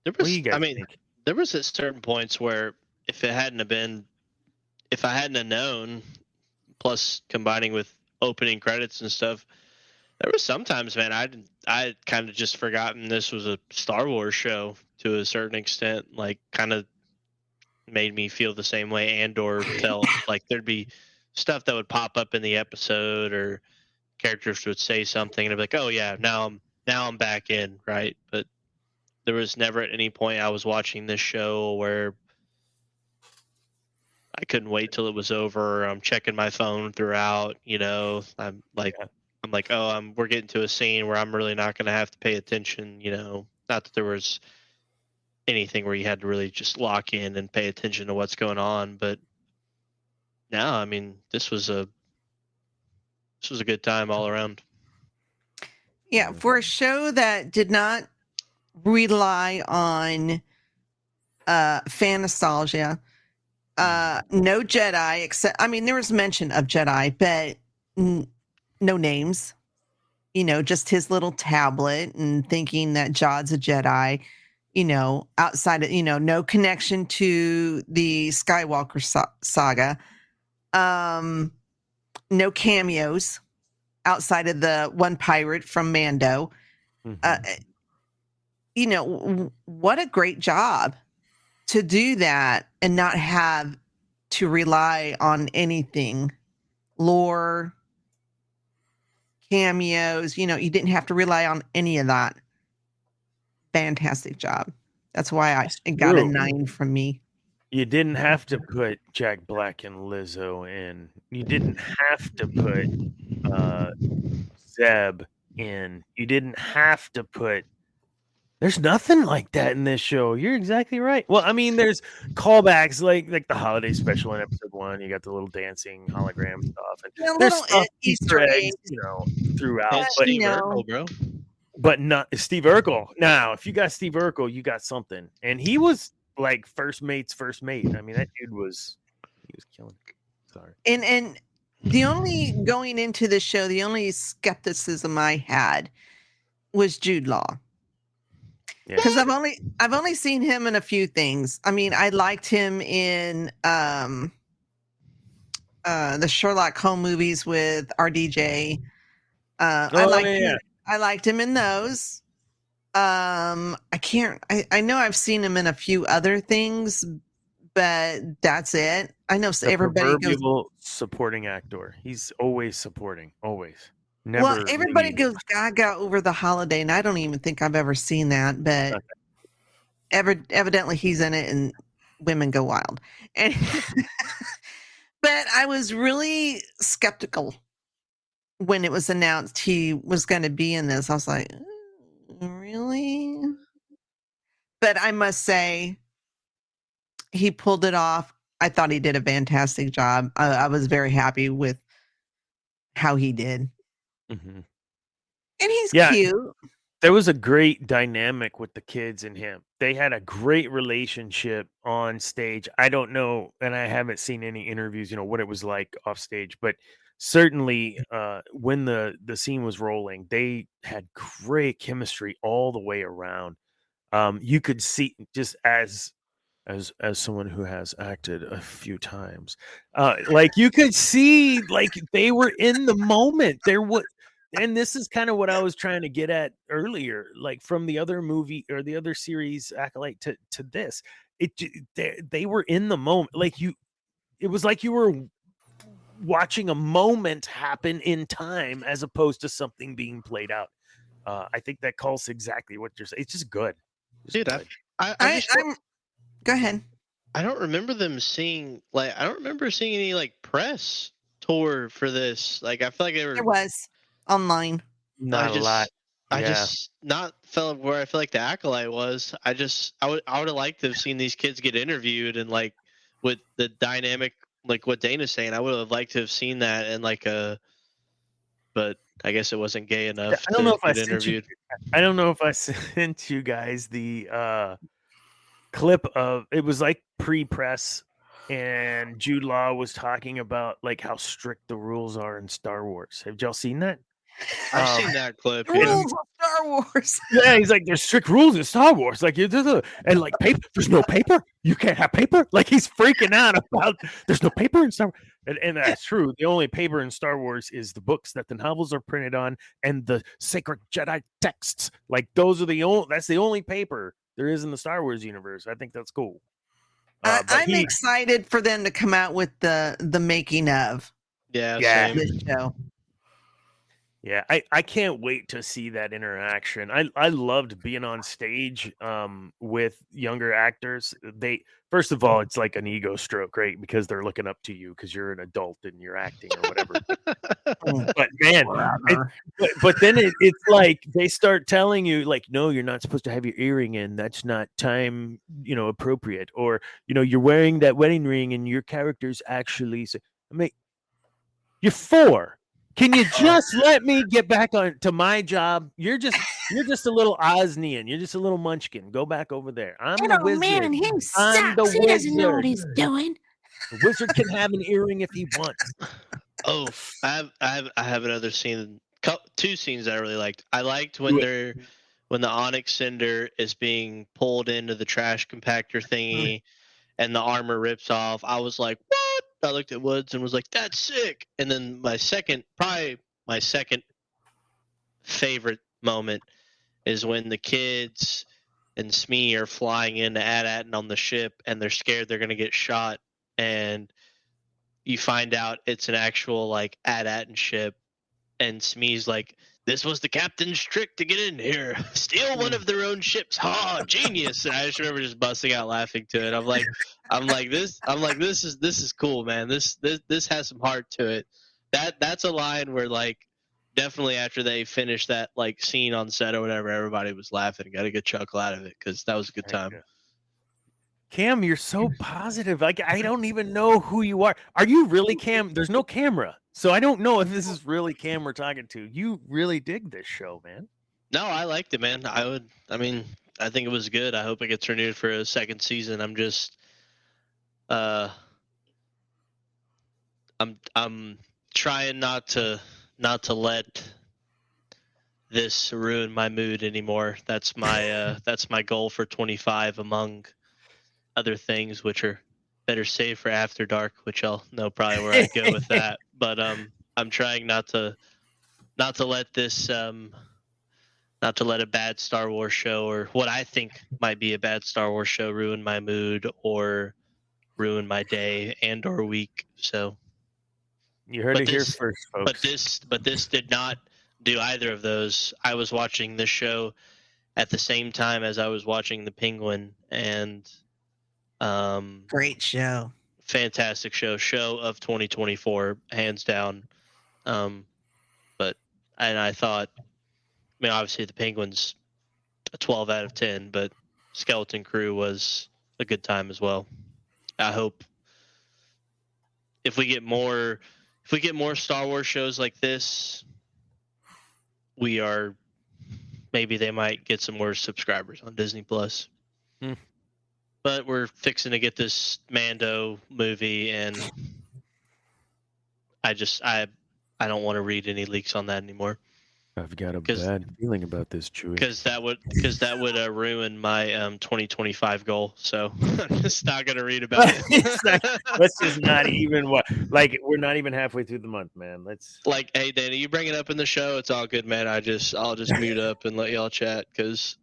There What do was, you guys I mean, think? there was at certain points where if I hadn't have known, plus combining with opening credits and stuff, there was sometimes, man, I kind of just forgotten this was a Star Wars show to a certain extent. Like, kind of made me feel the same way Andor felt. Like, there'd be stuff that would pop up in the episode, or characters would say something, and I'd be like, "Oh yeah, now I'm back in," right? But there was never at any point I was watching this show where I couldn't wait till it was over. Or I'm checking my phone throughout. I'm like, we're getting to a scene where I'm really not going to have to pay attention. Not that there was anything where you had to really just lock in and pay attention to what's going on, but no, I mean, this was a good time all around. Yeah, for a show that did not rely on fan nostalgia, no Jedi, except, I mean, there was mention of Jedi, but no names. Just his little tablet and thinking that Jod's a Jedi. Outside of, no connection to the Skywalker saga. No cameos outside of the one pirate from Mando. What a great job to do that and not have to rely on anything, lore, cameos. You didn't have to rely on any of that. Fantastic job. That's why it got a 9 from me. You didn't have to put Jack Black and Lizzo in. You didn't have to put Zeb in. You didn't have to put. There's nothing like that in this show. You're exactly right. Well, I mean, there's callbacks like the holiday special in episode 1. You got the little dancing hologram stuff, and there's stuff, Easter eggs, throughout. But Steve Urkel, bro. But not Steve Urkel. Now, if you got Steve Urkel, you got something. And he was like first mate's first mate. I mean, that dude was killing it. Sorry. And the only going into the show, the only skepticism I had was Jude Law. Because I've only seen him in a few things. I mean, I liked him in the Sherlock Holmes movies with RDJ. I liked him in those. I know I've seen him in a few other things, but that's it. I know everybody goes supporting actor. He's always supporting, always. Never. Well, everybody goes gaga over the holiday, and I don't even think I've ever seen that. But evidently, he's in it, and women go wild. And but I was really skeptical when it was announced he was going to be in this. I was like, really? But I must say, he pulled it off. I thought he did a fantastic job. I was very happy with how he did. Mm-hmm. And he's cute. There was a great dynamic with the kids and him. They had a great relationship on stage. I don't know, and I haven't seen any interviews, what it was like off stage, but certainly when the scene was rolling, they had great chemistry all the way around. You could see, just as someone who has acted a few times, like you could see, like they were in the moment. And this is kind of what I was trying to get at earlier, like from the other movie or the other series Acolyte to this. They were in the moment. Like it was like you were watching a moment happen in time as opposed to something being played out. I think that calls exactly what you're saying. It's just good. Dude, good. Go ahead. I don't remember them seeing I don't remember seeing any press tour for this. Like, I feel like there was online. Not a lot. I just not felt where I feel like the Acolyte was. I would have liked to have seen these kids get interviewed and with the dynamic, like what Dana's saying. I would have liked to have seen that in a but I guess it wasn't gay enough I don't know to if I get sent you. interviewed. I don't know if I sent you guys the clip of it was like pre-press, and Jude Law was talking about like how strict the rules are in Star Wars. Have y'all seen that? I've seen that clip. The Yeah. rules of Star Wars. Yeah, he's like, there's strict rules in Star Wars. Like, and like paper, there's no paper. You can't have paper. Like, he's freaking out about there's no paper in Star Wars. And that's true. The only paper in Star Wars is the books that the novels are printed on and the sacred Jedi texts. Like, those are that's the only paper there is in the Star Wars universe. I think that's cool. I'm excited for them to come out with the making of Yeah. Yeah. Same. this show. Yeah, I can't wait to see that interaction. I loved being on stage with younger actors. First of all, it's like an ego stroke, right? Because they're looking up to you because you're an adult and you're acting or whatever. But man, but then it's like they start telling you like, no, you're not supposed to have your earring in. That's not time, appropriate. Or you're wearing that wedding ring and your character's actually. I mean, you're 4. Can you just let me get back on to my job? You're just a little Osnian. You're just a little munchkin. Go back over there. I'm the wizard. Man, he I'm the sucks. He doesn't know what wizard. he's doing. The wizard can have an earring if he wants. Oh, I have another scene. 2 scenes I really liked. I liked when the Onyx Cinder is being pulled into the trash compactor thingy, and the armor rips off. I was like, what? I looked at Woods and was like, that's sick. And then my second favorite moment is when the kids and Smee are flying into AT-AT on the ship, and they're scared they're going to get shot. And you find out it's an actual like AT-AT ship. And Smee's like, this was the captain's trick to get in here. Steal one of their own ships. Ha, genius. And I just remember just busting out laughing to it. I'm like, this is cool, man. This has some heart to it. That's a line where like definitely after they finished that like scene on set or whatever, everybody was laughing. Got a good chuckle out of it because that was a good time. Cam, you're so positive. Like, I don't even know who you are. Are you really Cam? There's no camera, so I don't know if this is really Cam we're talking to. You really dig this show, man. No, I liked it, man. I think it was good. I hope it gets renewed for a second season. I'm just, I'm trying not to let this ruin my mood anymore. That's my goal for 25, among other things, which are better saved for after dark, which I'll know probably where I go with that. But I'm trying not to let this not to let a bad Star Wars show or what I think might be a bad Star Wars show ruin my mood or ruin my day and or week. So you heard it here first, folks. But this did not do either of those. I was watching this show at the same time as I was watching The Penguin, and great show, fantastic show of 2024, hands down. But I thought, I mean, obviously The Penguin's a 12 out of 10, but Skeleton Crew was a good time as well. I hope if we get more Star Wars shows like this, maybe they might get some more subscribers on Disney Plus. But we're fixing to get this Mando movie, and I don't want to read any leaks on that anymore. I've got a bad feeling about this, Chewie. Because that would ruin my 2025 goal. So I'm just not gonna read about it. Let's just not even we're not even halfway through the month, man. Let's hey Danny, you bring it up in the show. It's all good, man. I'll just mute up and let y'all chat because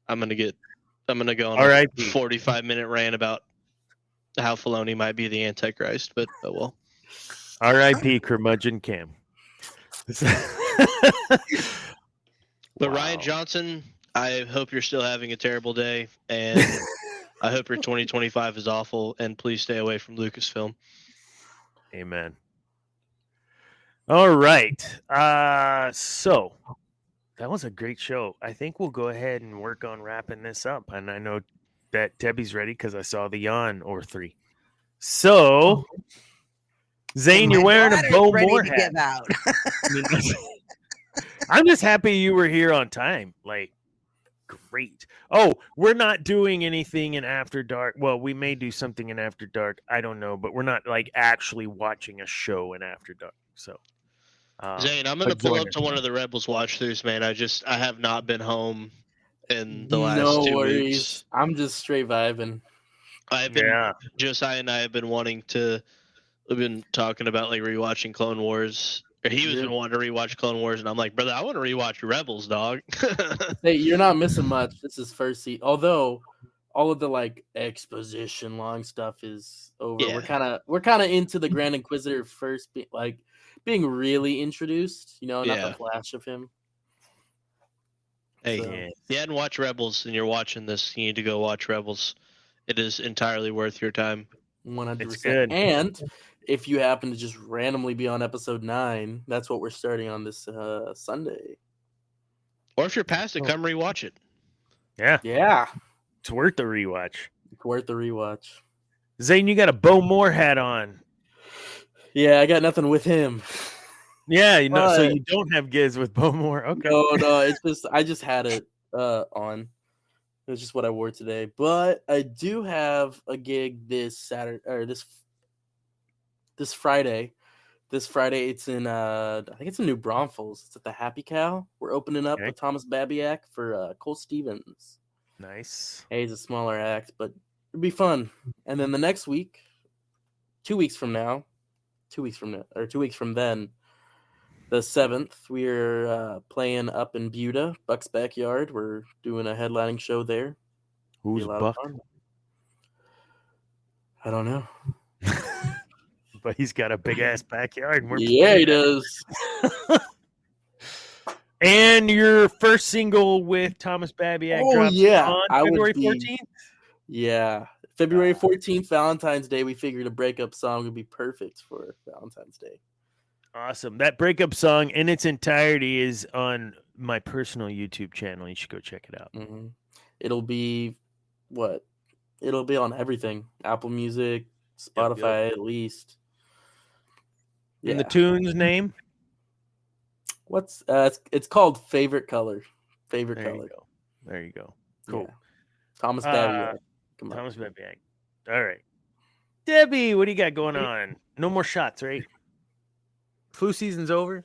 I'm gonna go on a 45-minute rant about how Filoni might be the Antichrist, but oh well. R.I.P. Curmudgeon Cam. But wow. Ryan Johnson, I hope you're still having a terrible day, and I hope your 2025 is awful, and please stay away from Lucasfilm. Amen. All right. So that was a great show. I think we'll go ahead and work on wrapping this up. And I know that Debbie's ready because I saw the yawn or 3. So Zane, And you're my wearing a bladder's Bo ready Moore to hat. give out. I mean, I'm just happy you were here on time. Like, great. Oh, we're not doing anything in After Dark. Well, we may do something in After Dark. I don't know, but we're not like actually watching a show in After Dark. So, Zane, I'm gonna but pull join up us. to one of the Rebels watch throughs, man. I have not been home in the last No 2 worries. weeks. I'm just straight vibing. Josiah and I have been wanting to. We've been talking about like rewatching Clone Wars. Or he was been wanting to rewatch Clone Wars, and I'm like, brother, I want to rewatch Rebels, dog. Hey, you're not missing much. This is first season. Although all of the like exposition long stuff is over. Yeah. We're kind of into the Grand Inquisitor first, being really introduced. Not Yeah. the flash of him. Hey, So, if you hadn't watched Rebels and you're watching this, you need to go watch Rebels. It is entirely worth your time. 100%. And if you happen to just randomly be on episode 9, that's what we're starting on this Sunday. Or if you're past it, come rewatch it. Yeah. It's worth the rewatch. It's worth the rewatch. Zane, you got a Bo Moore hat on. Yeah, I got nothing with him. Yeah, so you don't have Giz with Bo Moore. Okay. No, it's just I just had it on. It was just what I wore today. But I do have a gig this Saturday or this Friday. This Friday it's in I think it's in New Braunfels. It's at the Happy Cow. We're opening up with Thomas Babiak for Cole Stevens. Nice. Hey, he's a smaller act, but it'd be fun. And then the next week, 2 weeks from then, the 7th, we're playing up in Buda, Buck's backyard. We're doing a headlining show there. Who's Buck? I don't know. But he's got a big ass backyard. And he does. And your first single with Thomas Babiak drops on February 14th? Yeah. February 14th, Valentine's Day. We figured a breakup song would be perfect for Valentine's Day. Awesome. That breakup song in its entirety is on my personal YouTube channel. You should go check it out. Mm-hmm. It'll be It'll be on everything. Apple Music, Spotify, at least. Yeah. And the tune's name? It's called Favorite Color. Favorite there Color. You go. There you go. Cool. Yeah. Thomas Babiak. Come on. Thomas Babiak. All right. Debbie, what do you got going on? No more shots, right? Flu season's over.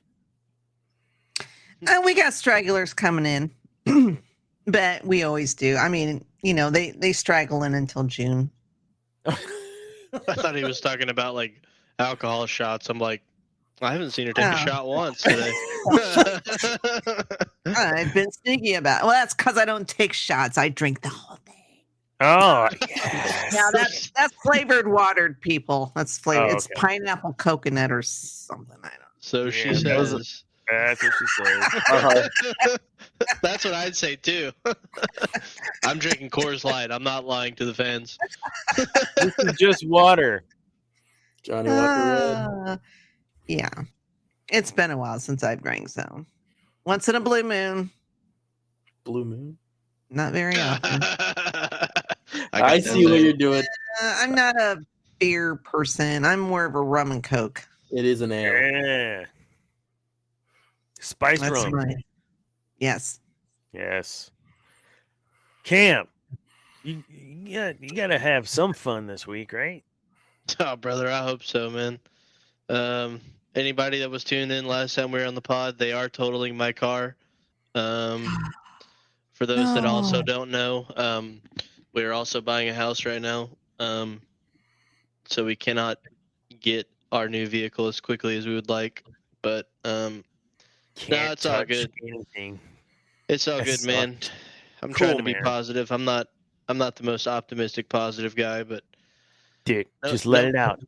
We got stragglers coming in, but we always do. I mean, they straggle in until June. I thought he was talking about like alcohol shots. I'm like, I haven't seen her take a shot once today. I've been sneaky about it. Well, that's because I don't take shots. I drink the whole thing. Oh, yes. Now that's flavored watered, people. That's flavored. It's pineapple coconut or something. I don't know. So she says. That's what she says. That's what I'd say too. I'm drinking Coors Light. I'm not lying to the fans. This is just water. Johnny Walker Red. Yeah. It's been a while since I've drank, so once in a blue moon. Blue moon? Not very often. I see what you're doing. I'm not a beer person. I'm more of a rum and coke. It is an ale. Yeah. Spice rum. Right. Yes. Yes. Cam, you gotta have some fun this week, right? Oh, brother, I hope so, man. Anybody that was tuned in last time we were on the pod, they are totaling my car. For those that also don't know, we're also buying a house right now. So we cannot get our new vehicle as quickly as we would like. But no, it's all good. Anything. It's all good, man. I'm trying to be positive. I'm not the most optimistic positive guy, but dude, just let it out.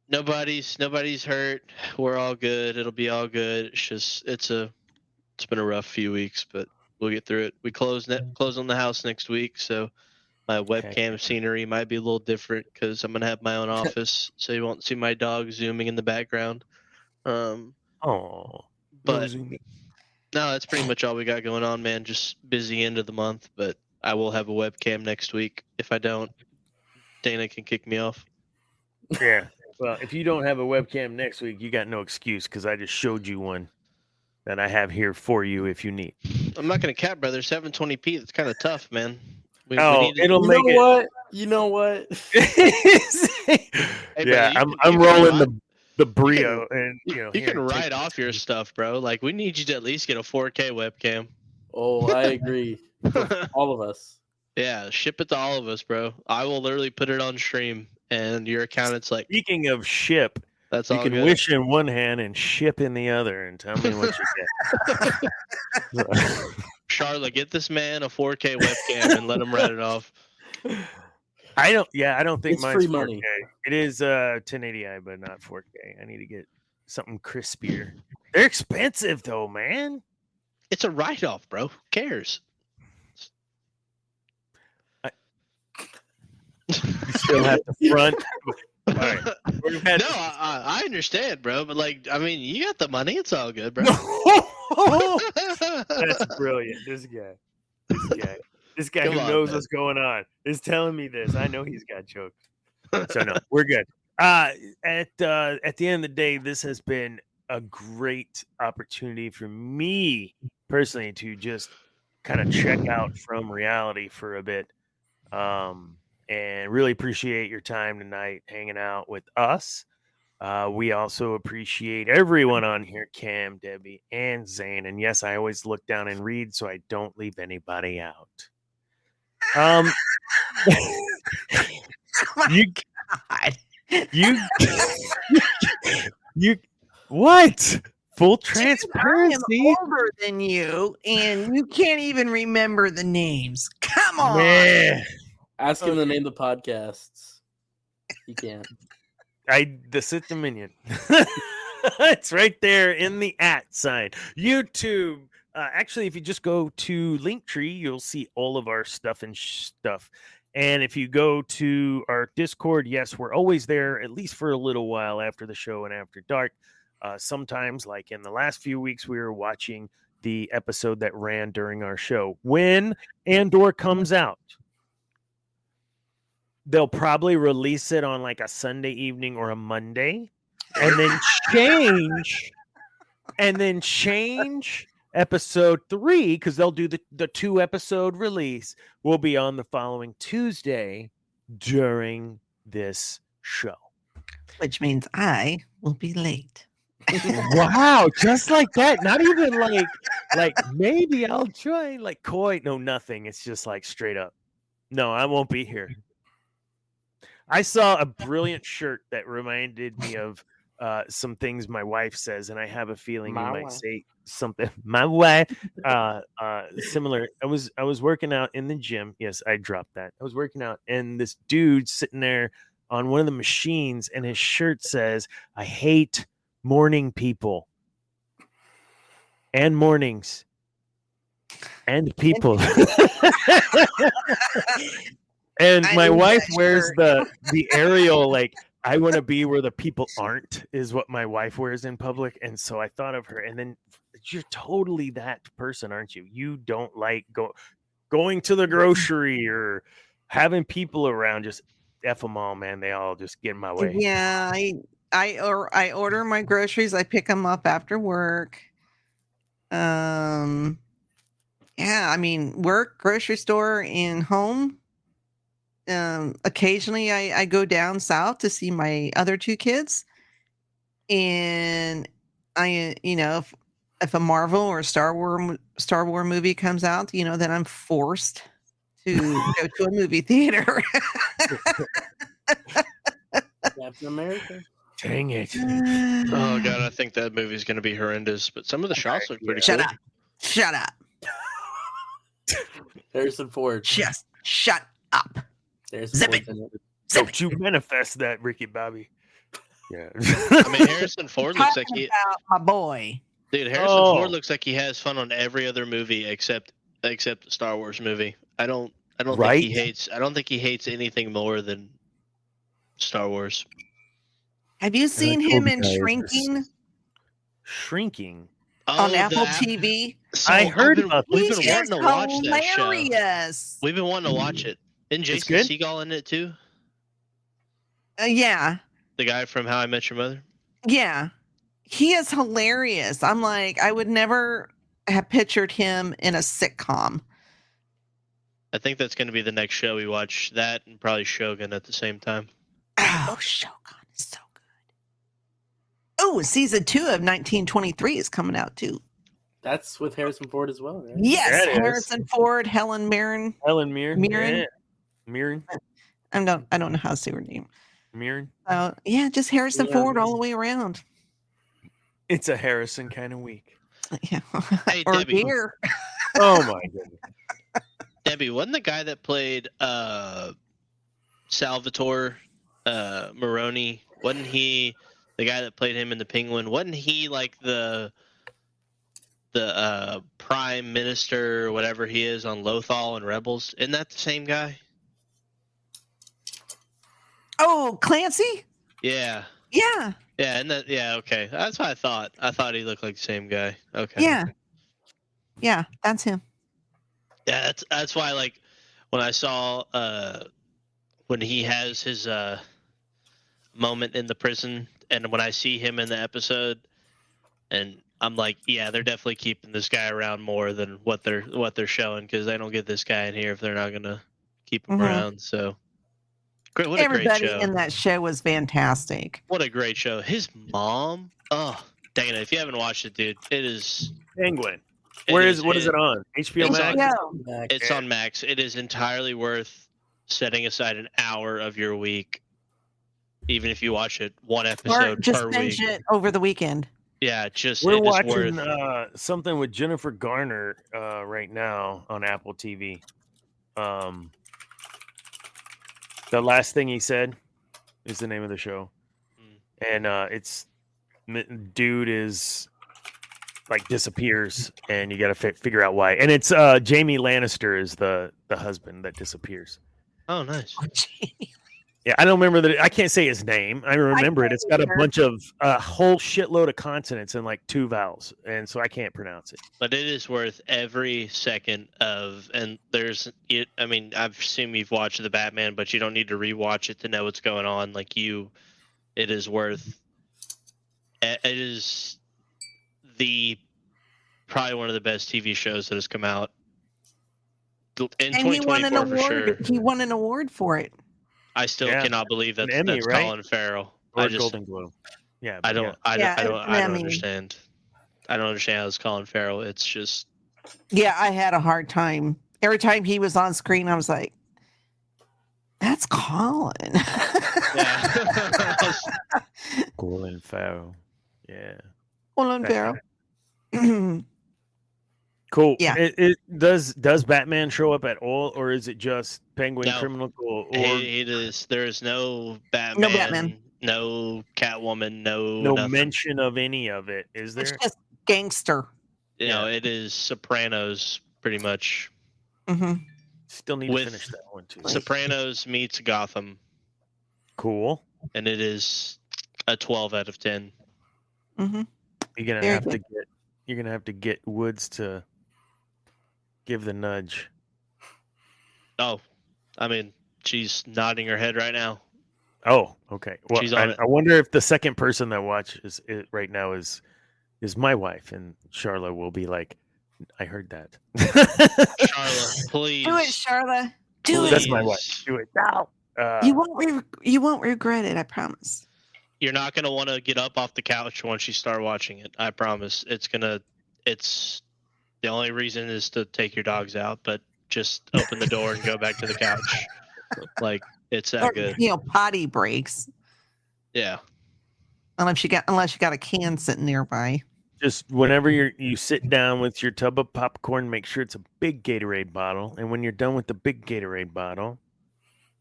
Nobody's hurt. We're all good. It'll be all good. It's just it's been a rough few weeks, but we'll get through it. We close on the house next week, so my webcam scenery might be a little different because I'm gonna have my own office, so you won't see my dog zooming in the background. But no, that's pretty much all we got going on, man. Just busy end of the month, but I will have a webcam next week. If I don't, Dana can kick me off. Yeah. Well, if you don't have a webcam next week, you got no excuse because I just showed you one that I have here for you if you need. I'm not gonna cap, brother. 720p. That's kind of tough, man. We need to- it'll You make know it. what? You know what? Hey, Yeah, brother, I'm you can rolling write- the Brio, and You here, can take write off your stuff, bro. Like we need you to at least get a 4K webcam. Oh, I agree. For all of us. Yeah, ship it to all of us, bro. I will literally put it on stream, and your accountant's like, Speaking of ship, that's you all can good. wish in one hand and ship in the other, and tell me what you get. Charlotte, get this man a 4K webcam and let him write it off. I don't think It's mine's free 4K. money. It is 1080i, but not 4K. I need to get something crispier. They're expensive though, man. It's a write-off, bro. Who cares? You still have to front. All right. No, I understand, bro. But like, I mean, you got the money. It's all good, bro. That's brilliant. This guy Come who on, knows man. what's going on is telling me this. I know he's got jokes. So no, we're good. At the end of the day, this has been a great opportunity for me personally to just kind of check out from reality for a bit. And really appreciate your time tonight hanging out with us. We also appreciate everyone on here, Cam, Debbie, and Zane. And yes, I always look down and read so I don't leave anybody out. You what? Full transparency. I am older than you, and you can't even remember the names. Come on. Man. Ask him to name the podcasts. He can't. The Sith Dominion. It's right there in the @ sign. YouTube. Actually, if you just go to Linktree, you'll see all of our stuff and stuff. And if you go to our Discord, yes, we're always there, at least for a little while after the show and after dark. Sometimes, like in the last few weeks, we were watching the episode that ran during our show. When Andor comes out, they'll probably release it on like a Sunday evening or a Monday, and then change episode 3, because they'll do the 2-episode release will be on the following Tuesday during this show. Which means I will be late. Wow, just like that. Not even like maybe I'll join, like coy. No, nothing. It's just like straight up. No, I won't be here. I saw a brilliant shirt that reminded me of some things my wife says, and I have a feeling you might say something. My wife, similar. I was working out in the gym. Yes, I dropped that. I was working out, and this dude sitting there on one of the machines, and his shirt says, "I hate morning people and mornings and people." And my wife wears the Ariel, like, I want to be where the people aren't, is what my wife wears in public. And so I thought of her, and then you're totally that person, aren't you? You don't like going to the grocery or having people around. Just F them all, man. They all just get in my way. Yeah, I order my groceries. I pick them up after work. Yeah, I mean, work, grocery store, and home. Occasionally I go down south to see my other 2 kids, and I, if a Marvel or Star Wars movie comes out, then I'm forced to go to a movie theater. Captain America. Dang it. Oh god, I think that movie's gonna be horrendous. But some of the shots look pretty Shut cool. up. Shut up. Harrison Ford. Just shut up. Harrison Zip Ford's it. in it. Don't you manifest that, Ricky Bobby. Yeah. I mean, Harrison Ford looks like Talking about my boy. Dude, Harrison Ford looks like he has fun on every other movie except the Star Wars movie. I don't Right? think he hates anything more than Star Wars. Have you seen him in Shrinking Shrinking. on Apple TV? So I heard we've about been He wanting is to watch that show. hilarious. We've been wanting to watch it. Isn't It's Jason good? Segel in it too? Yeah. the guy from How I Met Your Mother. Yeah. He is hilarious. I'm like, I would never have pictured him in a sitcom. I think that's going to be the next show we watch. That and probably Shogun at the same time. Oh, Shogun is so good. Oh, season 2 of 1923 is coming out too. That's with Harrison Ford as well, right? Yes, That is. Harrison Ford, Helen Mirren. Mirren. Mirren? Yeah. Mirren. I don't know how to say her name. Mirren. Yeah, just Harrison Yeah. Ford all the way around. It's a Harrison kind of week. Yeah. Hey, Or Debbie. dear. Oh my goodness. Debbie, wasn't the guy that played Salvatore Moroni? Wasn't he the guy that played him in The Penguin? Wasn't he like the prime minister or whatever he is on Lothal and Rebels? Isn't that the same guy? Oh, Clancy? Yeah. Yeah. Yeah, and that, yeah, okay. That's what I thought. I thought he looked like the same guy. Okay. Yeah. Yeah, that's him. Yeah, that's why, like, when I saw when he has his moment in the prison, and when I see him in the episode, and I'm like, yeah, they're definitely keeping this guy around more than what they're showing, because they don't get this guy in here if they're not gonna keep him Mhm. around. So, what a great Everybody show! in that show was fantastic. What a great show! His mom, oh dang it! If you haven't watched it, dude, it is. Penguin. it What is it on? HBO It's Max? on- Yeah. Max. It's on Max. It is entirely worth setting aside an hour of your week, even if you watch it one Or episode just per binge week. it over the weekend. Yeah, just We're it is watching worth. something with Jennifer Garner right now on Apple TV. The Last Thing He Said is the name of the show, and it's dude is like disappears, and you got to figure out why. And it's Jamie Lannister is the husband that disappears. Oh, nice. Yeah, I don't remember that. I can't say his name. I remember it. can't It's got a either. bunch of whole shitload of consonants and like 2 vowels, and so I can't pronounce it. But it is worth every second of. And there's, I mean, I've assumed you've watched the Batman, but you don't need to rewatch it to know what's going on. Like it is worth. It is probably one of the best TV shows that has come out in And he won an 2024 for sure. award. He won an award for it. I still Yeah. cannot believe An that's Emmy, right? Colin Farrell. Or I a just Golden Globe. Yeah, I but don't Yeah, it's an Emmy. understand. I don't understand how it's Colin Farrell. It's just Yeah, I had a hard time. Every time he was on screen, I was like, that's Colin. yeah. Colin Farrell. Yeah. Colin That Farrell. Cool. Yeah. It does Batman show up at all, or is it just Penguin, No. Criminal Cool, or It is. There is no Batman. Batman. No Catwoman. No nothing. mention of any of it? Is It's there? just gangster. You know, it is Sopranos pretty much. Hmm. Still need to with- finish that one too. Sopranos meets Gotham, Cool. and it is a 12 out of 10. Hmm. You're gonna Very have good. to get. You're gonna have to get Woods to give the nudge. Oh, I mean, she's nodding her head right now. Oh, okay. Well, She's on it. I wonder if the second person that watches it right now is my wife, and Charla will be like, "I heard that." Charlotte, please. Do it, Charla. Do That's it. my wife. Please. Do it now. You won't regret it. I promise. You're not gonna want to get up off the couch once you start watching it. I promise. It's the only reason is to take your dogs out, but just open the door and go back to the couch. Like it's that Or, good. potty breaks. Yeah. Unless you got a can sitting nearby. Just whenever you sit down with your tub of popcorn, make sure it's a big Gatorade bottle, and when you're done with the big Gatorade bottle,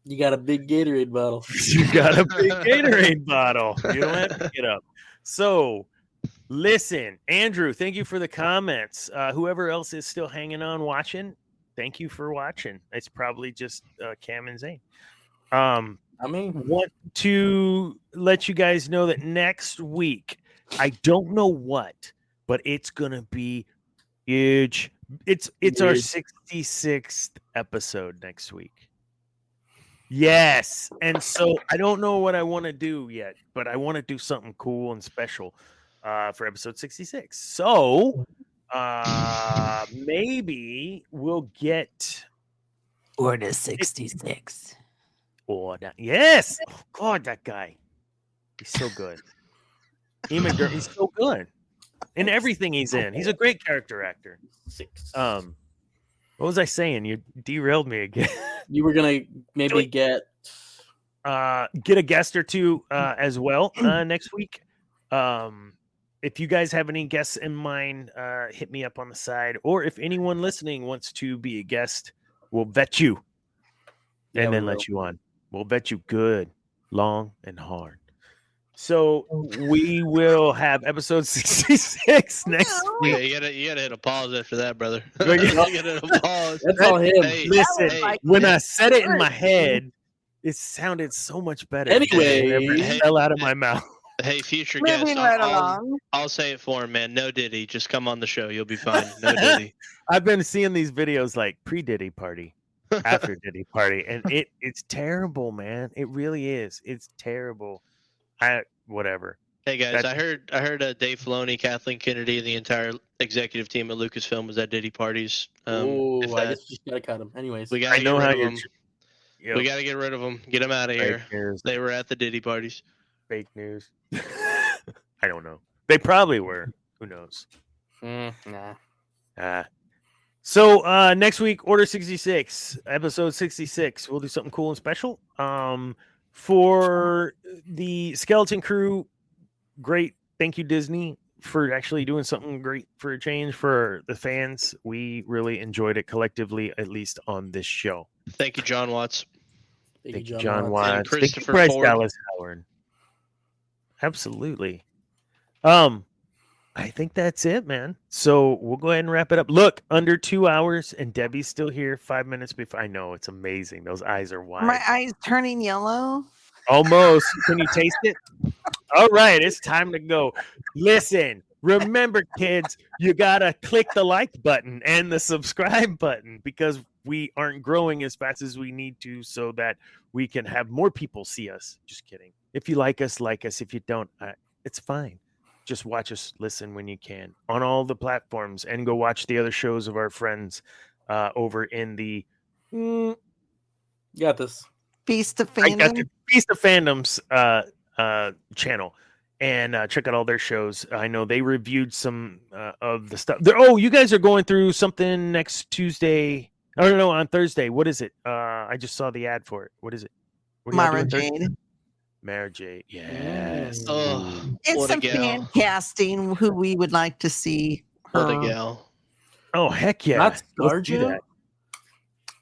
You got a big Gatorade bottle. you got a big Gatorade bottle. You don't have to get up. So, listen, Andrew, thank you for the comments. Whoever else is still hanging on watching, thank you for watching. It's probably just Cam and Zane. I mean, Want to let you guys know that next week, I don't know what, but it's gonna be huge. It's our Huge. 66th episode next week. Yes. And so I don't know what I want to do yet, but I want to do something cool and special for episode 66. So maybe we'll get Order 66. Order. Yes. Oh, God, that guy. He's so good. He's so good in everything he's in. He's a great character actor. 6. What was I saying? You derailed me again. You were gonna maybe get a guest or two as well next week. If you guys have any guests in mind, hit me up on the side. Or if anyone listening wants to be a guest, we'll vet you and then let you on. We'll vet you good, long, and hard. So we will have episode 66 next week. Yeah, you gotta hit a pause after that, brother. You gotta hit a pause. That's all him. Hey, Listen, when I said it in my head, it sounded so much better. Anyway, it fell out of my mouth. Hey, future Moving guest, right along. I'll say it for him, man. No Diddy, just come on the show. You'll be fine. No Diddy. I've been seeing these videos like pre-Diddy party, after Diddy party, and it's terrible, man. It really is. It's terrible. Whatever. Hey guys, I heard Dave Filoni, Kathleen Kennedy, and the entire executive team at Lucasfilm was at Diddy parties. I guess we just gotta cut him. Anyways, we gotta I know get how rid of you're. them. Yep. We gotta get rid of them. Get them out of here. News. They were at the Diddy parties. Fake news. I don't know. They probably were. Who knows? nah. So next week, Order 66, episode 66. We'll do something cool and special. For the Skeleton Crew, great. Thank you, Disney, for actually doing something great for a change for the fans. We really enjoyed it collectively, at least on this show. Thank you, John Watts. Thank you, John Watts. And Thank you, Christopher Bryce Ford. Dallas Howard. Absolutely. I think that's it, man. So we'll go ahead and wrap it up. Look, under 2 hours, and Debbie's still here 5 minutes before. I know, it's amazing. Those eyes are wide. My eyes turning yellow. Almost. Can you taste it? All right, it's time to go. Listen, remember, kids, you gotta click the like button and the subscribe button because we aren't growing as fast as we need to so that we can have more people see us. Just kidding. If you like us, like us. If you don't, it's fine. Just watch us, listen when you can on all the platforms, and go watch the other shows of our friends over in the Got this. Feast of I got Fandom. the Feast of Fandoms channel, and check out all their shows. I know they reviewed some of the stuff. You guys are going through something next Tuesday. Oh no, on Thursday. What is it? I just saw the ad for it. What is it? What are y'all Mara doing Thursday? Jade. Mara Jade. Yes. Oh, It's what a some gal. fan casting who we would like to see. What a her. gal. Oh heck yeah. Not Let's do ScarJo? that.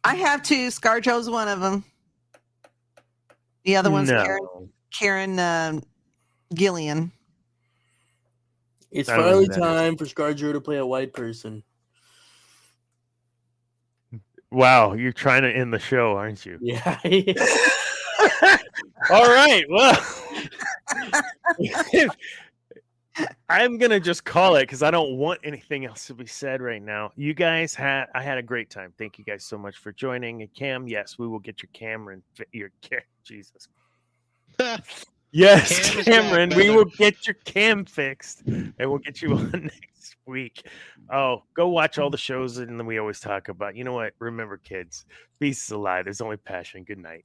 I have two. ScarJo's one of them. The other one's No. Karen Gillian. It's I don't know finally who that is. time for ScarJo to play a white person. Wow, you're trying to end the show, aren't you? Yeah. All right. Well, I'm gonna just call it because I don't want anything else to be said right now. You guys I had a great time. Thank you guys so much for joining. And Cam, yes, we will get your Cameron. Jesus. Yes, Cam is Cameron, back, we brother. will get your cam fixed, and we'll get you on next week. Oh, go watch all the shows, and then we always talk about. You know what? Remember, kids, peace is alive. There's only passion. Good night.